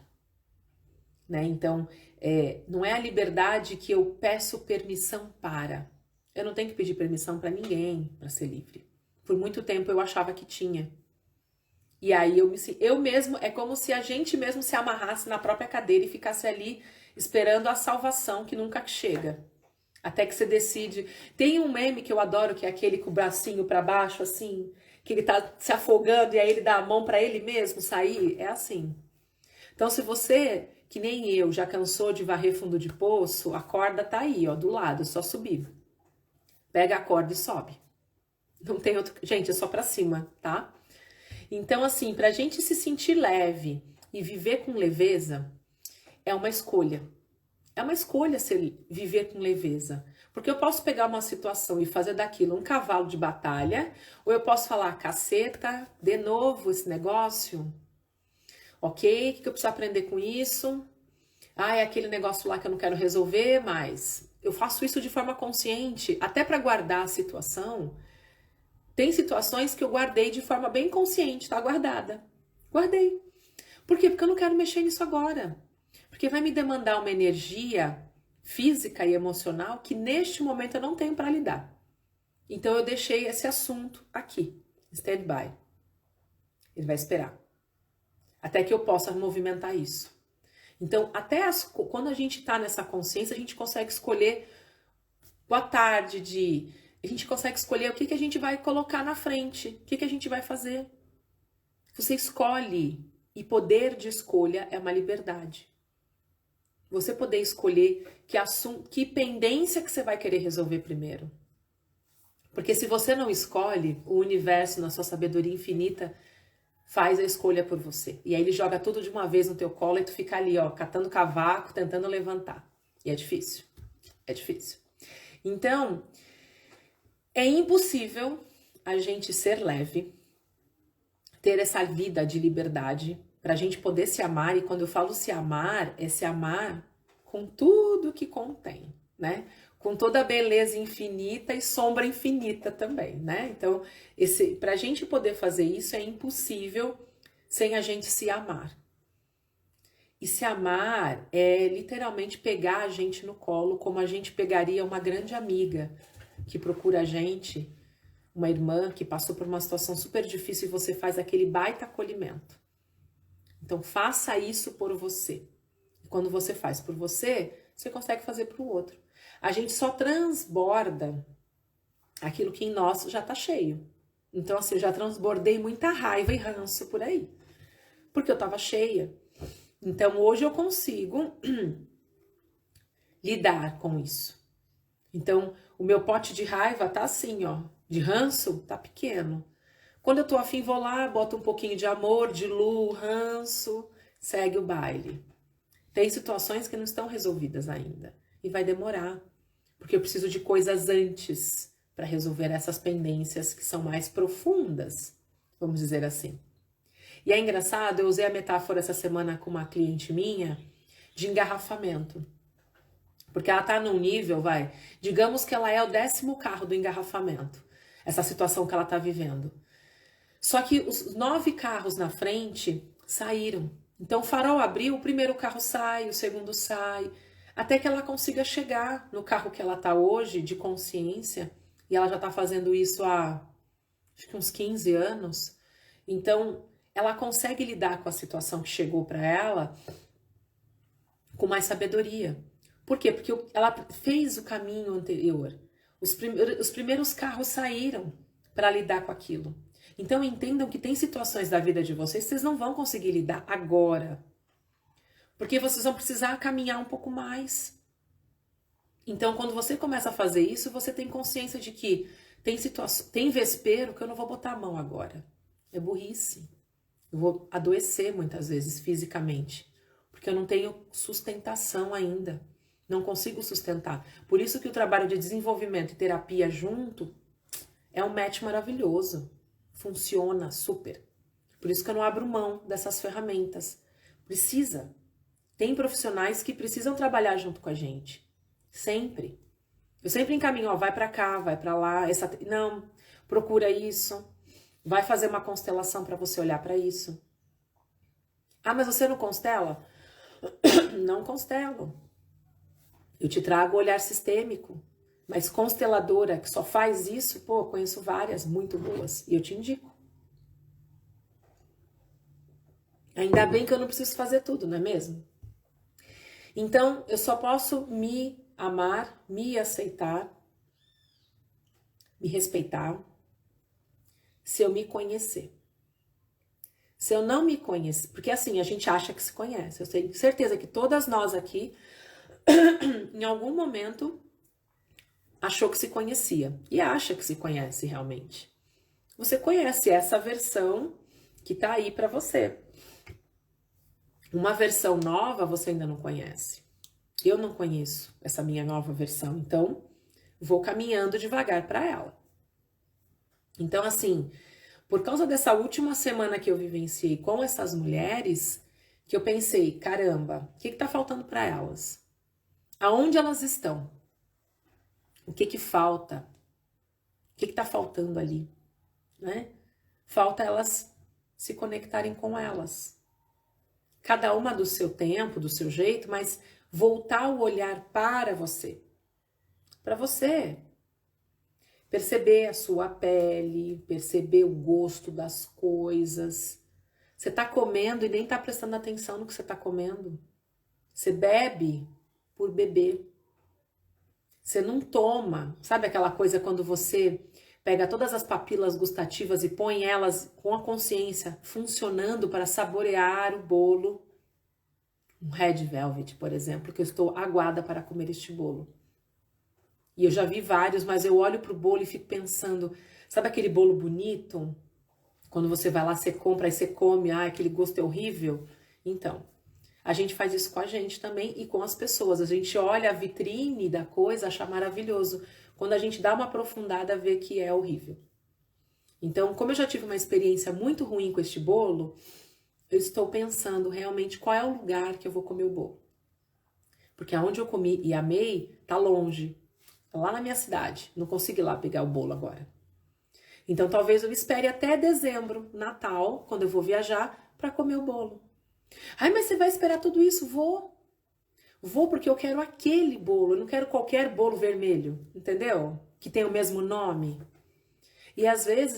né? Então, não é a liberdade que eu peço permissão para. Eu não tenho que pedir permissão para ninguém para ser livre. Por muito tempo eu achava que tinha. E aí eu mesmo, é como se a gente mesmo se amarrasse na própria cadeira e ficasse ali esperando a salvação que nunca chega. Até que você decide. Tem um meme que eu adoro, que é aquele com o bracinho para baixo, assim, que ele tá se afogando e aí ele dá a mão para ele mesmo sair. É assim. Então, se você, que nem eu, já cansou de varrer fundo de poço, a corda tá aí, ó, do lado, é só subir. Pega a corda e sobe. Não tem outro... Gente, é só pra cima, tá? Então, assim, pra gente se sentir leve e viver com leveza, é uma escolha. É uma escolha viver com leveza. Porque eu posso pegar uma situação e fazer daquilo um cavalo de batalha, ou eu posso falar, caceta, de novo esse negócio? Ok, o que eu preciso aprender com isso? É aquele negócio lá que eu não quero resolver, mas eu faço isso de forma consciente, até para guardar a situação. Tem situações que eu guardei de forma bem consciente, tá guardada. Guardei. Por quê? Porque eu não quero mexer nisso agora. Porque vai me demandar uma energia física e emocional que neste momento eu não tenho para lidar. Então eu deixei esse assunto aqui, stand-by. Ele vai esperar. Até que eu possa movimentar isso. Então, quando a gente está nessa consciência, a gente consegue escolher boa tarde, a gente consegue escolher o que a gente vai colocar na frente, o que a gente vai fazer. Você escolhe, e poder de escolha é uma liberdade. Você poder escolher que pendência que você vai querer resolver primeiro. Porque se você não escolhe, o universo, na sua sabedoria infinita, faz a escolha por você. E aí ele joga tudo de uma vez no teu colo e tu fica ali, ó, catando cavaco, tentando levantar. E é difícil. É difícil. Então, é impossível a gente ser leve, ter essa vida de liberdade, pra gente poder se amar. E quando eu falo se amar, é se amar com tudo que contém, né? Com toda a beleza infinita e sombra infinita também, né? Então, pra gente poder fazer isso é impossível sem a gente se amar. E se amar é literalmente pegar a gente no colo, como a gente pegaria uma grande amiga que procura a gente, uma irmã que passou por uma situação super difícil e você faz aquele baita acolhimento. Então, faça isso por você. E quando você faz por você, você consegue fazer para o outro. A gente só transborda aquilo que em nós já está cheio. Então, assim, eu já transbordei muita raiva e ranço por aí. Porque eu estava cheia. Então, hoje eu consigo lidar com isso. Então, o meu pote de raiva tá assim, ó. De ranço, tá pequeno. Quando eu tô afim, vou lá, boto um pouquinho de amor, de luz, ranço, segue o baile. Tem situações que não estão resolvidas ainda. E vai demorar. Porque eu preciso de coisas antes para resolver essas pendências que são mais profundas, vamos dizer assim. E é engraçado, eu usei a metáfora essa semana com uma cliente minha de engarrafamento. Porque ela tá num nível, digamos que ela é o 10º carro do engarrafamento. Essa situação que ela tá vivendo. Só que os 9 carros na frente saíram. Então o farol abriu, o primeiro carro sai, o segundo sai, até que ela consiga chegar no carro que ela tá hoje, de consciência, e ela já tá fazendo isso há, acho que uns 15 anos. Então, ela consegue lidar com a situação que chegou para ela com mais sabedoria. Por quê? Porque ela fez o caminho anterior. Os primeiros carros saíram para lidar com aquilo. Então entendam que tem situações da vida de vocês que vocês não vão conseguir lidar agora. Porque vocês vão precisar caminhar um pouco mais. Então quando você começa a fazer isso, você tem consciência de que tem vespeiro que eu não vou botar a mão agora. É burrice. Eu vou adoecer muitas vezes fisicamente. Porque eu não tenho sustentação ainda. Não consigo sustentar. Por isso que o trabalho de desenvolvimento e terapia junto é um match maravilhoso. Funciona super. Por isso que eu não abro mão dessas ferramentas. Precisa. Tem profissionais que precisam trabalhar junto com a gente. Sempre. Eu sempre encaminho, ó, vai pra cá, vai pra lá. Não, procura isso. Vai fazer uma constelação para você olhar para isso. Ah, mas você não constela? Não constelo. Eu te trago o olhar sistêmico. Mas consteladora que só faz isso, pô, conheço várias muito boas. E eu te indico. Ainda bem que eu não preciso fazer tudo, não é mesmo? Então, eu só posso me amar, me aceitar, me respeitar, se eu me conhecer. Se eu não me conhecer, porque assim, a gente acha que se conhece. Eu tenho certeza que todas nós aqui, em algum momento, achou que se conhecia. E acha que se conhece realmente. Você conhece essa versão que tá aí para você. Uma versão nova você ainda não conhece. Eu não conheço essa minha nova versão, então vou caminhando devagar para ela. Então, assim, por causa dessa última semana que eu vivenciei com essas mulheres, que eu pensei, caramba, o que tá faltando para elas? Aonde elas estão? O que falta? O que tá faltando ali? Né? Falta elas se conectarem com elas. Cada uma do seu tempo, do seu jeito, mas voltar o olhar para você. Para você. Perceber a sua pele, perceber o gosto das coisas. Você tá comendo e nem tá prestando atenção no que você tá comendo. Você bebe por beber. Você não toma. Sabe aquela coisa quando você pega todas as papilas gustativas e põe elas com a consciência funcionando para saborear o bolo? Um red velvet, por exemplo, que eu estou aguada para comer este bolo. E eu já vi vários, mas eu olho pro bolo e fico pensando, sabe aquele bolo bonito? Quando você vai lá, você compra e você come, aquele gosto é horrível. Então, a gente faz isso com a gente também e com as pessoas. A gente olha a vitrine da coisa, acha maravilhoso. Quando a gente dá uma aprofundada, vê que é horrível. Então, como eu já tive uma experiência muito ruim com este bolo, eu estou pensando realmente qual é o lugar que eu vou comer o bolo. Porque aonde eu comi e amei, tá longe. Tá lá na minha cidade. Não consigo ir lá pegar o bolo agora. Então talvez eu espere até dezembro, Natal, quando eu vou viajar, para comer o bolo. Ai, mas você vai esperar tudo isso? Vou. Vou porque eu quero aquele bolo. Eu não quero qualquer bolo vermelho. Entendeu? Que tem o mesmo nome. E às vezes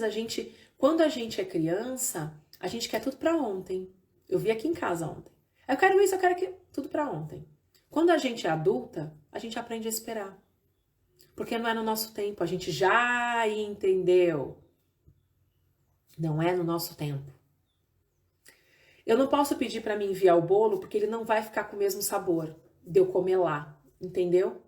quando a gente é criança, a gente quer tudo para ontem. Eu vi aqui em casa ontem. Eu quero isso, eu quero aquilo. Tudo para ontem. Quando a gente é adulta, a gente aprende a esperar. Porque não é no nosso tempo. A gente já entendeu. Não é no nosso tempo. Eu não posso pedir para mim enviar o bolo porque ele não vai ficar com o mesmo sabor de eu comer lá. Entendeu?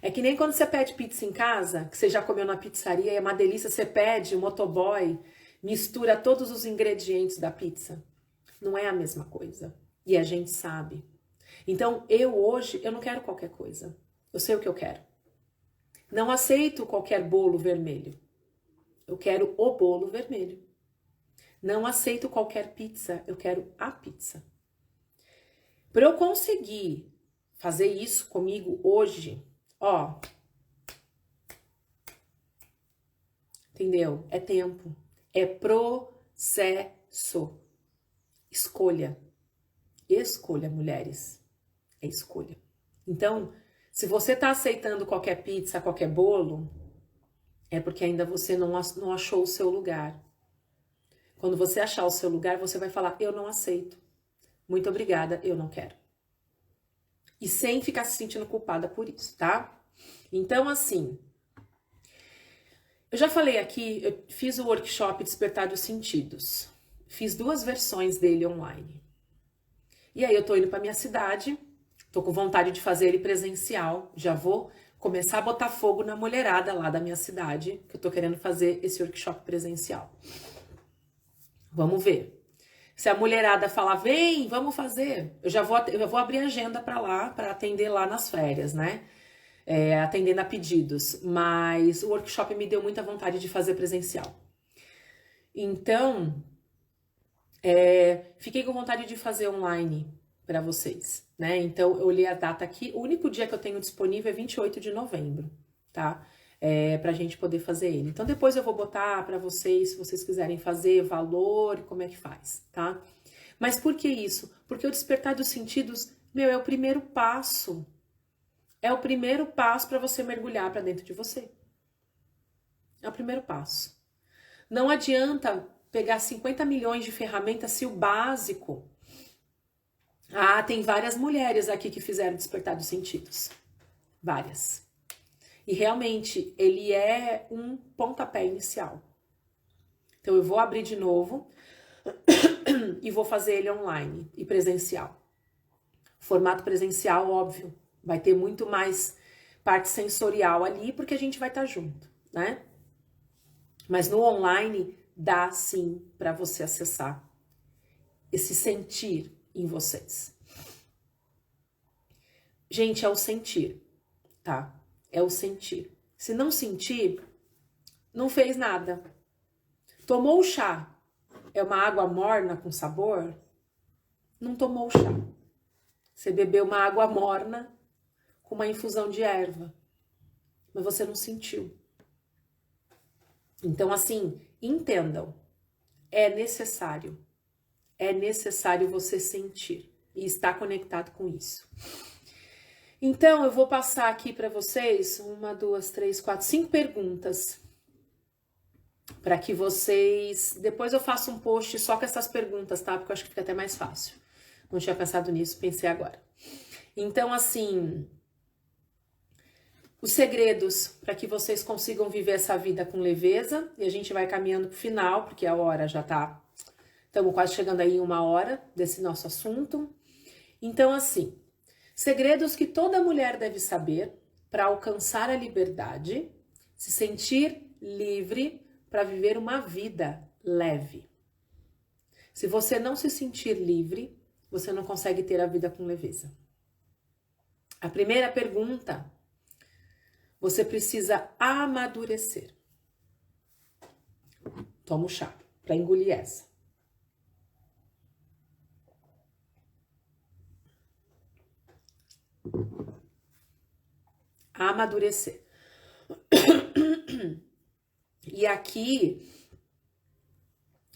É que nem quando você pede pizza em casa, que você já comeu na pizzaria e é uma delícia, você pede, o motoboy mistura todos os ingredientes da pizza. Não é a mesma coisa. E a gente sabe. Então, hoje, eu não quero qualquer coisa. Eu sei o que eu quero. Não aceito qualquer bolo vermelho. Eu quero o bolo vermelho. Não aceito qualquer pizza. Eu quero a pizza. Para eu conseguir fazer isso comigo hoje, ó, entendeu? É tempo. É processo. Escolha. Escolha, mulheres. É escolha. Então, se você tá aceitando qualquer pizza, qualquer bolo, é porque ainda você não achou o seu lugar. Quando você achar o seu lugar, você vai falar, eu não aceito. Muito obrigada, eu não quero. E sem ficar se sentindo culpada por isso, tá? Então, assim, Eu já falei aqui, eu fiz o workshop Despertar dos Sentidos. Fiz 2 versões dele online. E aí eu tô indo para minha cidade, tô com vontade de fazer ele presencial. Já vou começar a botar fogo na mulherada lá da minha cidade, que eu tô querendo fazer esse workshop presencial. Vamos ver. Se a mulherada falar, vem, vamos fazer, eu vou abrir agenda para lá, para atender lá nas férias, né? Atendendo a pedidos. Mas o workshop me deu muita vontade de fazer presencial. Então, fiquei com vontade de fazer online para vocês, né? Então, eu olhei a data aqui. O único dia que eu tenho disponível é 28 de novembro, tá? Pra gente poder fazer ele. Então, depois eu vou botar para vocês, se vocês quiserem fazer, valor, como é que faz, tá? Mas por que isso? Porque o despertar dos sentidos, é o primeiro passo. É o primeiro passo para você mergulhar para dentro de você. É o primeiro passo. Não adianta pegar 50 milhões de ferramentas se o básico... tem várias mulheres aqui que fizeram despertar dos sentidos. Várias. E realmente, ele é um pontapé inicial. Então, eu vou abrir de novo e vou fazer ele online e presencial. Formato presencial, óbvio, vai ter muito mais parte sensorial ali, porque a gente vai estar junto, né? Mas no online, dá sim para você acessar esse sentir em vocês. Gente, é o sentir, tá? É o sentir. Se não sentir, não fez nada. Tomou o chá, é uma água morna com sabor? Não tomou o chá. Você bebeu uma água morna com uma infusão de erva, mas você não sentiu. Então, assim, entendam, é necessário você sentir e estar conectado com isso. Então, eu vou passar aqui para vocês 1, 2, 3, 4, 5 perguntas para que vocês... Depois eu faço um post só com essas perguntas, tá? Porque eu acho que fica até mais fácil. Não tinha pensado nisso, pensei agora. Então, assim, os segredos para que vocês consigam viver essa vida com leveza, e a gente vai caminhando pro final, porque a hora já tá... Estamos quase chegando aí em 1 hora desse nosso assunto. Então, assim, segredos que toda mulher deve saber para alcançar a liberdade, se sentir livre para viver uma vida leve. Se você não se sentir livre, você não consegue ter a vida com leveza. A primeira pergunta, você precisa amadurecer. Toma o chá para engolir essa. Amadurecer. E aqui,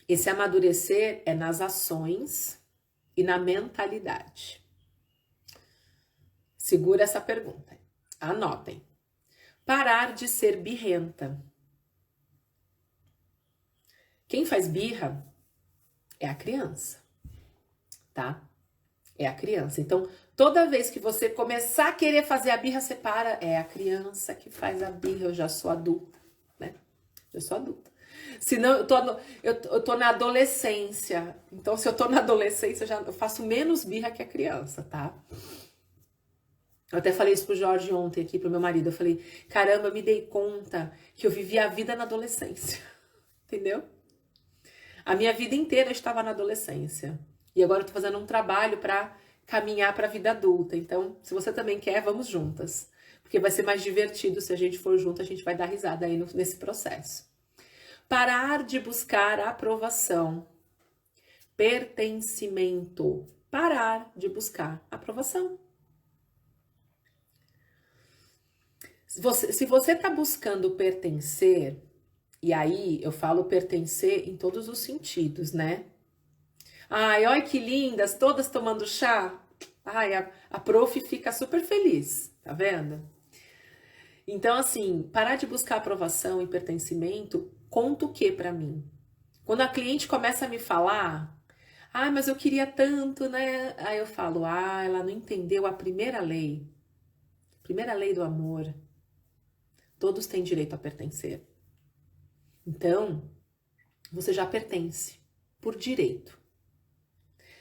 esse amadurecer é nas ações e na mentalidade. Segura essa pergunta. Anotem. Parar de ser birrenta. Quem faz birra é a criança, tá? É a criança. Então, toda vez que você começar a querer fazer a birra, você para. É a criança que faz a birra. Eu já sou adulta, né? Eu sou adulta. Senão, eu tô na adolescência. Então, se eu tô na adolescência, eu faço menos birra que a criança, tá? Eu até falei isso pro Jorge ontem aqui, pro meu marido. Eu falei, caramba, eu me dei conta que eu vivi a vida na adolescência. Entendeu? A minha vida inteira eu estava na adolescência. E agora eu tô fazendo um trabalho para caminhar para a vida adulta. Então, se você também quer, vamos juntas. Porque vai ser mais divertido se a gente for junto, a gente vai dar risada aí nesse processo. Parar de buscar aprovação. Pertencimento. Parar de buscar aprovação. Se você tá buscando pertencer, e aí eu falo pertencer em todos os sentidos, né? Ai, olha que lindas, todas tomando chá. Ai, a prof fica super feliz, tá vendo? Então, assim, parar de buscar aprovação e pertencimento conta o que pra mim? Quando a cliente começa a me falar, ai, mas eu queria tanto, né? Aí eu falo, ela não entendeu a primeira lei do amor. Todos têm direito a pertencer. Então, você já pertence por direito.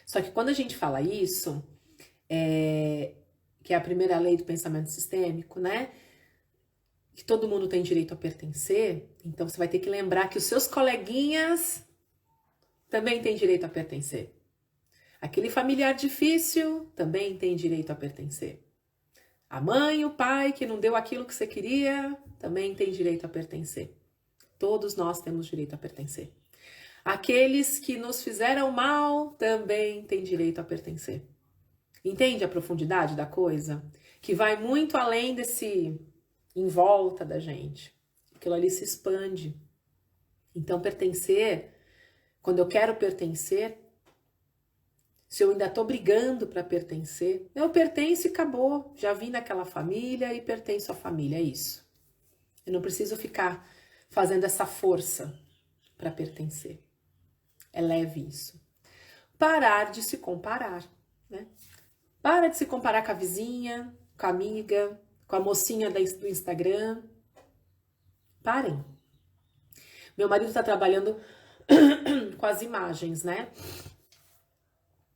Só que quando a gente fala isso, que é a primeira lei do pensamento sistêmico, né? Que todo mundo tem direito a pertencer, então você vai ter que lembrar que os seus coleguinhas também têm direito a pertencer. Aquele familiar difícil também tem direito a pertencer. A mãe, o pai que não deu aquilo que você queria, também tem direito a pertencer. Todos nós temos direito a pertencer. Aqueles que nos fizeram mal também têm direito a pertencer. Entende a profundidade da coisa? Que vai muito além desse em volta da gente. Aquilo ali se expande. Então, pertencer, quando eu quero pertencer, se eu ainda estou brigando para pertencer, eu pertenço e acabou. Já vim daquela família e pertenço à família, é isso. Eu não preciso ficar fazendo essa força para pertencer. É leve isso. Parar de se comparar, né? Para de se comparar com a vizinha, com a amiga, com a mocinha do Instagram. Parem. Meu marido está trabalhando com as imagens, né?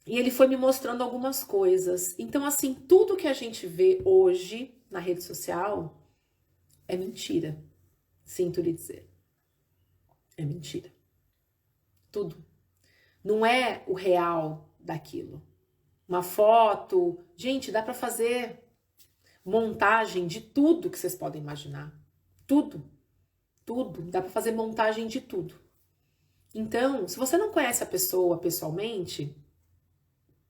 E ele foi me mostrando algumas coisas. Então, assim, tudo que a gente vê hoje na rede social é mentira. Sinto lhe dizer. É mentira. Tudo. Não é o real daquilo. Uma foto. Gente, dá para fazer montagem de tudo que vocês podem imaginar. Tudo. Tudo. Dá para fazer montagem de tudo. Então, se você não conhece a pessoa pessoalmente,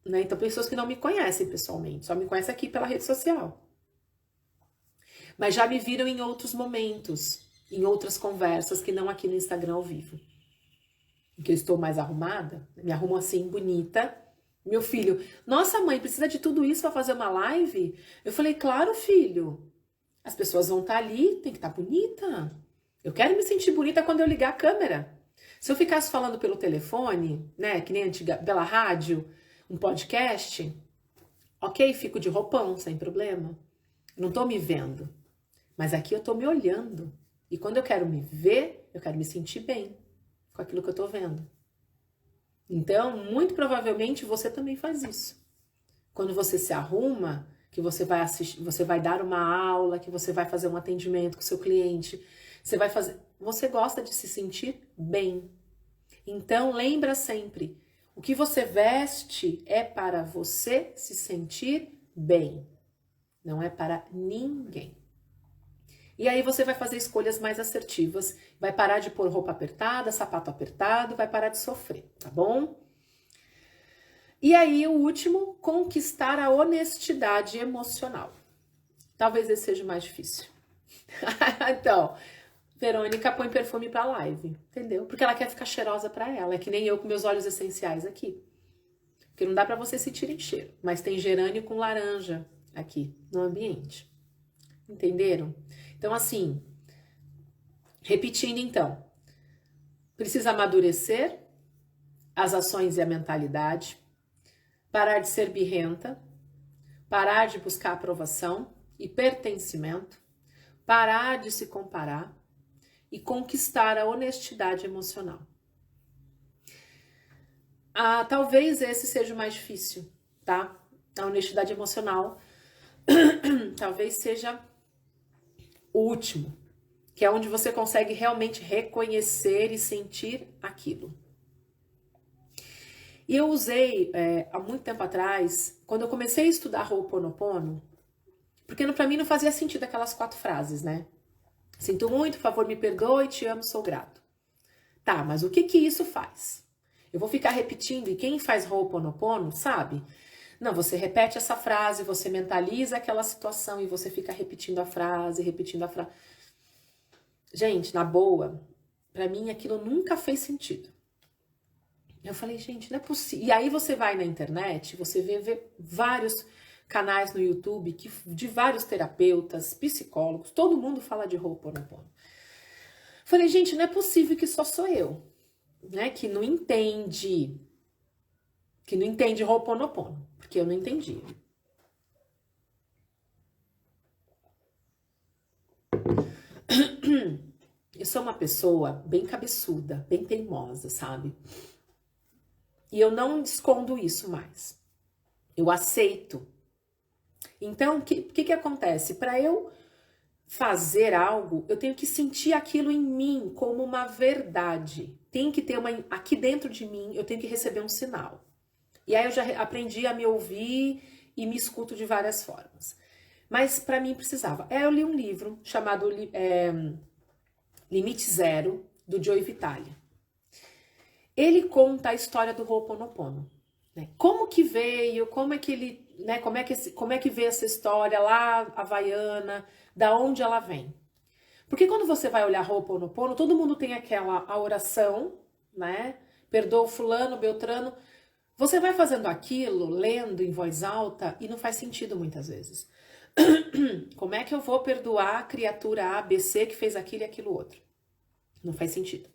né? Então, pessoas que não me conhecem pessoalmente, só me conhecem aqui pela rede social. Mas já me viram em outros momentos, em outras conversas, que não aqui no Instagram ao vivo. Em que eu estou mais arrumada, me arrumo assim, bonita. Meu filho, nossa mãe, precisa de tudo isso para fazer uma live? Eu falei, claro, filho. As pessoas vão estar ali, tem que estar bonita. Eu quero me sentir bonita quando eu ligar a câmera. Se eu ficasse falando pelo telefone, né, que nem antiga, pela rádio, um podcast, ok, fico de roupão, sem problema. Eu não tô me vendo. Mas aqui eu tô me olhando. E quando eu quero me ver, eu quero me sentir bem com aquilo que eu tô vendo. Então, muito provavelmente você também faz isso. Quando você se arruma, que você vai assistir, você vai dar uma aula, que você vai fazer um atendimento com o seu cliente, você gosta de se sentir bem. Então, lembra sempre, o que você veste é para você se sentir bem, não é para ninguém. E aí você vai fazer escolhas mais assertivas, vai parar de pôr roupa apertada, sapato apertado, vai parar de sofrer, tá bom? E aí o último, conquistar a honestidade emocional. Talvez esse seja o mais difícil. Então, Verônica põe perfume pra live, entendeu? Porque ela quer ficar cheirosa pra ela, é que nem eu com meus óleos essenciais aqui. Porque não dá pra você sentir cheiro, mas tem gerânio com laranja aqui no ambiente. Entenderam? Então, assim, repetindo então, precisa amadurecer as ações e a mentalidade, parar de ser birrenta, parar de buscar aprovação e pertencimento, parar de se comparar e conquistar a honestidade emocional. Talvez esse seja o mais difícil, tá? A honestidade emocional talvez seja o último, que é onde você consegue realmente reconhecer e sentir aquilo. E eu usei, há muito tempo atrás, quando eu comecei a estudar Ho'oponopono, porque para mim não fazia sentido aquelas 4 frases, né? Sinto muito, por favor, me perdoe, te amo, sou grato. Tá, mas o que isso faz? Eu vou ficar repetindo, e quem faz Ho'oponopono sabe? Não, você repete essa frase, você mentaliza aquela situação e você fica repetindo a frase, repetindo a frase. Gente, na boa, pra mim aquilo nunca fez sentido. Eu falei, gente, não é possível. E aí você vai na internet, você vê vários canais no YouTube de vários terapeutas, psicólogos, todo mundo fala de Ho'oponopono. Falei, gente, não é possível que só sou eu, né, que não entende Ho'oponopono, porque eu não entendi. eu sou uma pessoa bem cabeçuda, bem teimosa, sabe? E eu não escondo isso mais. Eu aceito. Então, o que acontece? Para eu fazer algo, eu tenho que sentir aquilo em mim como uma verdade. Tem que ter aqui dentro de mim, eu tenho que receber um sinal. E aí eu já aprendi a me ouvir e me escuto de várias formas. Mas para mim precisava. Eu li um livro chamado Limite Zero, do Joe Vitale. Ele conta a história do Ho'oponopono. Né? Como que veio, como é que ele, né, como é que veio essa história lá, havaiana, da onde ela vem. Porque quando você vai olhar Ho'oponopono, todo mundo tem a oração, né? Perdoa o fulano, beltrano. Você vai fazendo aquilo, lendo em voz alta, e não faz sentido muitas vezes. Como é que eu vou perdoar a criatura A, B, C que fez aquilo e aquilo outro? Não faz sentido.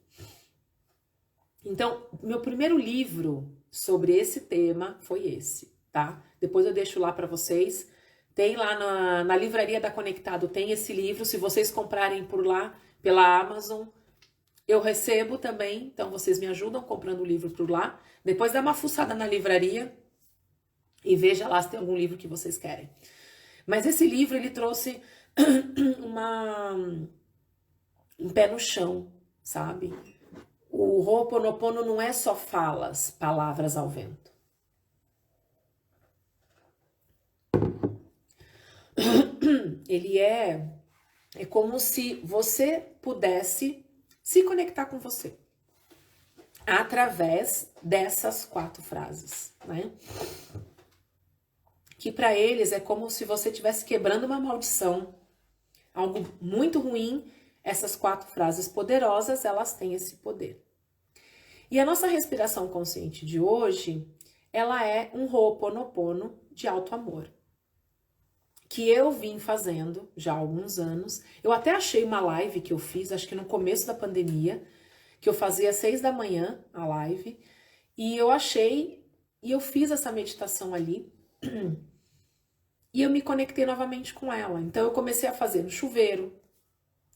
Então, meu primeiro livro sobre esse tema foi esse, tá? Depois eu deixo lá para vocês. Tem lá na livraria da Conectado, tem esse livro. Se vocês comprarem por lá, pela Amazon, eu recebo também. Então, vocês me ajudam comprando o livro por lá. Depois dá uma fuçada na livraria e veja lá se tem algum livro que vocês querem. Mas esse livro, ele trouxe um pé no chão, sabe? O Ho'oponopono não é só falas, palavras ao vento. Ele é como se você pudesse se conectar com você através dessas 4 frases, né? Que para eles é como se você estivesse quebrando uma maldição, algo muito ruim. Essas 4 frases poderosas, elas têm esse poder. E a nossa respiração consciente de hoje, ela é um Ho'oponopono de alto amor, que eu vim fazendo já há alguns anos. Eu até achei uma live que eu fiz, acho que no começo da pandemia, que eu fazia às 6 da manhã a live, e eu achei, e eu fiz essa meditação ali, e eu me conectei novamente com ela. Então eu comecei a fazer no chuveiro,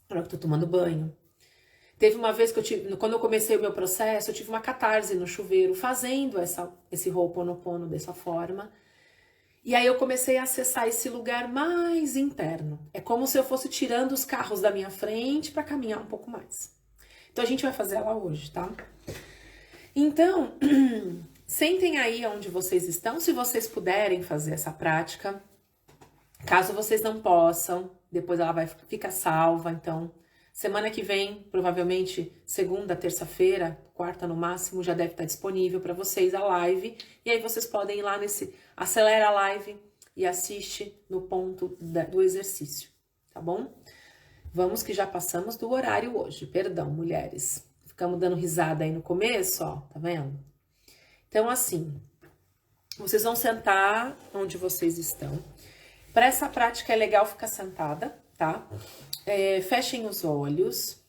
na hora que eu tô tomando banho. Teve uma vez que quando eu comecei o meu processo, eu tive uma catarse no chuveiro, fazendo esse Ho'oponopono dessa forma. E aí eu comecei a acessar esse lugar mais interno. É como se eu fosse tirando os carros da minha frente para caminhar um pouco mais. Então a gente vai fazer ela hoje, tá? Então, sentem aí onde vocês estão, se vocês puderem fazer essa prática. Caso vocês não possam, depois ela vai ficar salva. Então, semana que vem, provavelmente segunda, terça-feira, quarta no máximo, já deve estar disponível para vocês a live. E aí vocês podem ir lá acelera a live e assiste no ponto do exercício, tá bom? Vamos que já passamos do horário hoje. Perdão, mulheres. Ficamos dando risada aí no começo, ó, tá vendo? Então, assim, vocês vão sentar onde vocês estão. Para essa prática é legal ficar sentada, tá? Fechem os olhos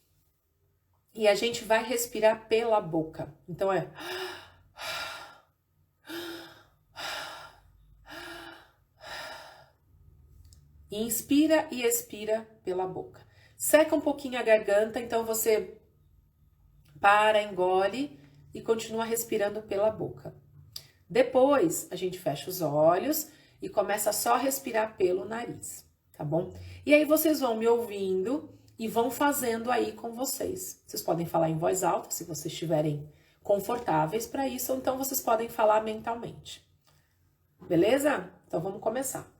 e a gente vai respirar pela boca. Então inspira e expira pela boca. Seca um pouquinho a garganta, então você para, engole e continua respirando pela boca. Depois, a gente fecha os olhos e começa só a respirar pelo nariz, tá bom? E aí vocês vão me ouvindo e vão fazendo aí com vocês. Vocês podem falar em voz alta, se vocês estiverem confortáveis para isso, ou então vocês podem falar mentalmente. Beleza? Então vamos começar.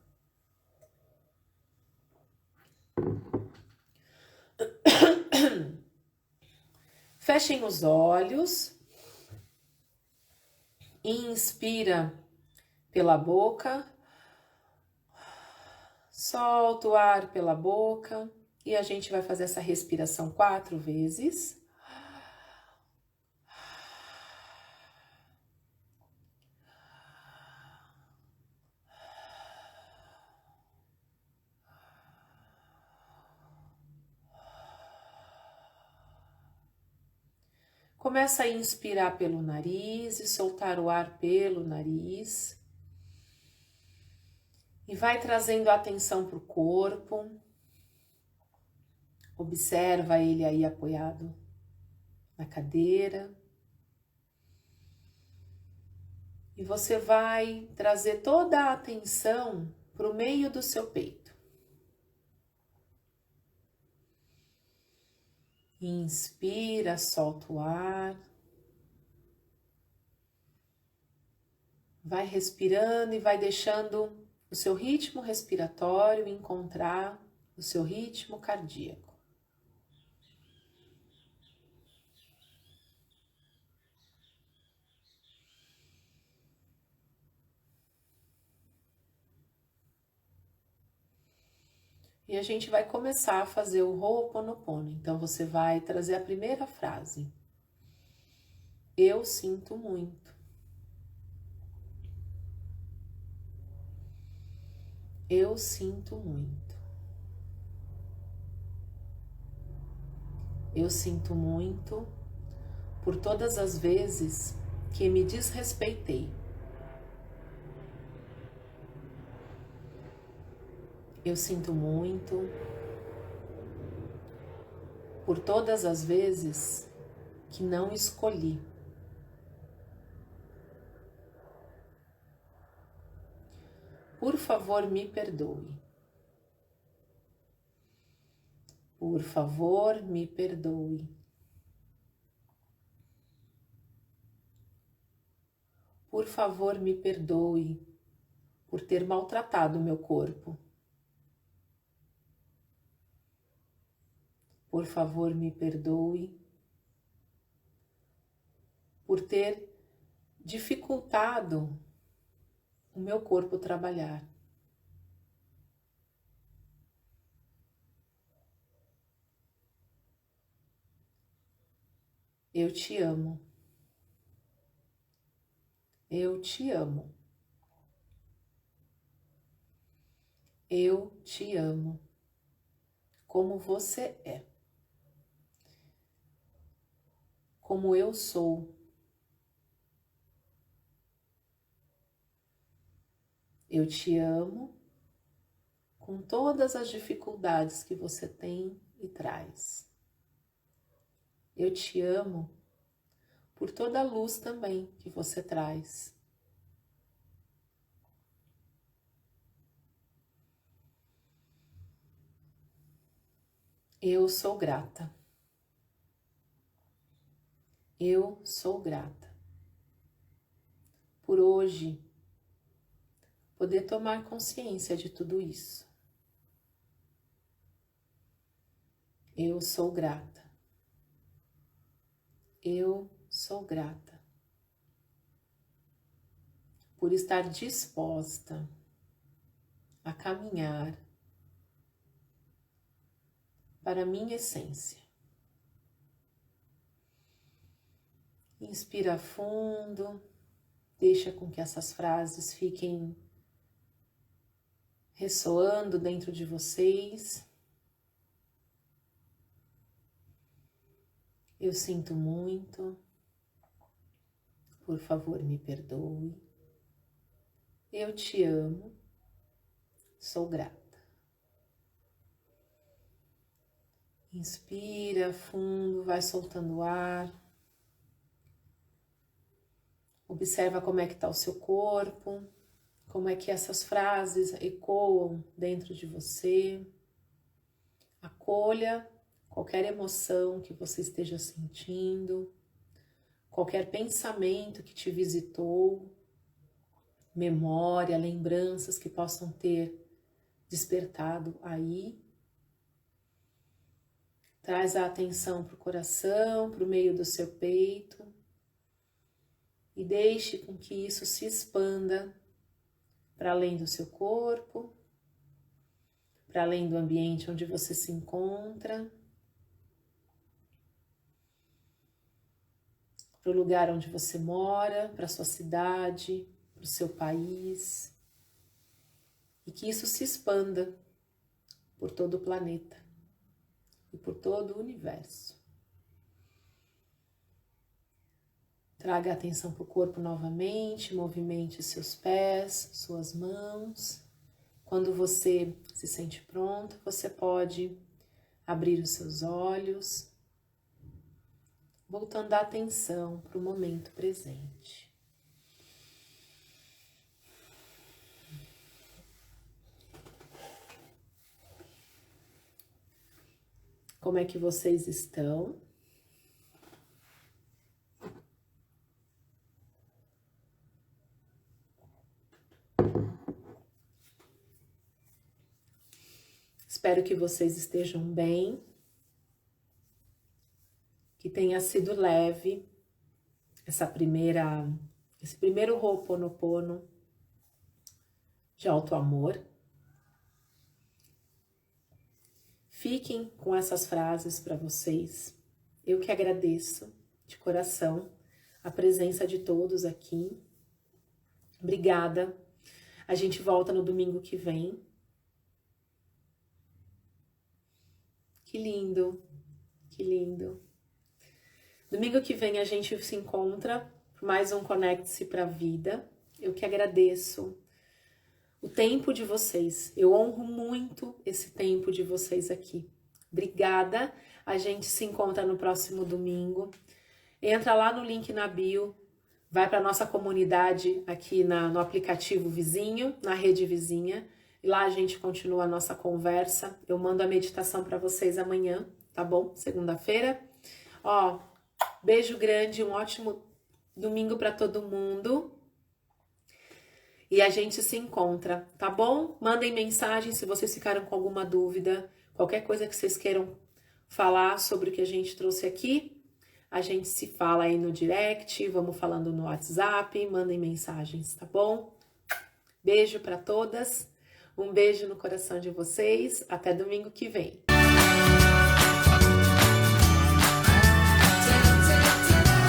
Fechem os olhos. Inspira pela boca. Solta o ar pela boca. E a gente vai fazer essa respiração 4 vezes. Começa a inspirar pelo nariz e soltar o ar pelo nariz. E vai trazendo a atenção para o corpo, Observa ele aí apoiado na cadeira. E você vai trazer toda a atenção para o meio do seu peito. Inspira, solta o ar. Vai respirando e vai deixando o seu ritmo respiratório encontrar o seu ritmo cardíaco. E a gente vai começar a fazer o Ho'oponopono. Então você vai trazer a primeira frase. Eu sinto muito. Eu sinto muito. Eu sinto muito por todas as vezes que me desrespeitei. Eu sinto muito por todas as vezes que não escolhi. Por favor, me perdoe. Por favor, me perdoe. Por favor, me perdoe por ter maltratado o meu corpo. Por favor, me perdoe por ter dificultado o meu corpo trabalhar. Eu te amo. Eu te amo. Eu te amo. Como você é. Como eu sou. Eu te amo com todas as dificuldades que você tem e traz. Eu te amo por toda a luz também que você traz. Eu sou grata. Eu sou grata por hoje poder tomar consciência de tudo isso. Eu sou grata. Eu sou grata por estar disposta a caminhar para a minha essência. Inspira fundo, deixa com que essas frases fiquem ressoando dentro de vocês. Eu sinto muito. Por favor, me perdoe. Eu te amo. Sou grata. Inspira fundo, vai soltando o ar. Observa como é que está o seu corpo, como é que essas frases ecoam dentro de você. Acolha qualquer emoção que você esteja sentindo, qualquer pensamento que te visitou, memória, lembranças que possam ter despertado aí. Traz a atenção para o coração, para o meio do seu peito e deixe com que isso se expanda para além do seu corpo, para além do ambiente onde você se encontra, para o lugar onde você mora, para a sua cidade, para o seu país, e que isso se expanda por todo o planeta e por todo o universo. Traga a atenção para o corpo novamente, movimente seus pés, suas mãos. Quando você se sente pronto, você pode abrir os seus olhos, voltando a atenção para o momento presente. Como é que vocês estão? Espero que vocês estejam bem, que tenha sido leve esse primeiro Ho'oponopono de alto amor. Fiquem com essas frases para vocês. Eu que agradeço de coração a presença de todos aqui. Obrigada. A gente volta no domingo que vem. Que lindo, que lindo. Domingo que vem a gente se encontra por mais um Conecte-se para a Vida. Eu que agradeço o tempo de vocês. Eu honro muito esse tempo de vocês aqui. Obrigada. A gente se encontra no próximo domingo. Entra lá no link na bio. Vai para nossa comunidade aqui no aplicativo Vizinho, na rede Vizinha. E lá a gente continua a nossa conversa. Eu mando a meditação para vocês amanhã, tá bom? Segunda-feira. Ó, beijo grande, um ótimo domingo para todo mundo. E a gente se encontra, tá bom? Mandem mensagem se vocês ficaram com alguma dúvida. Qualquer coisa que vocês queiram falar sobre o que a gente trouxe aqui. A gente se fala aí no direct, vamos falando no WhatsApp. Mandem mensagens, tá bom? Beijo para todas. Um beijo no coração de vocês. Até domingo que vem.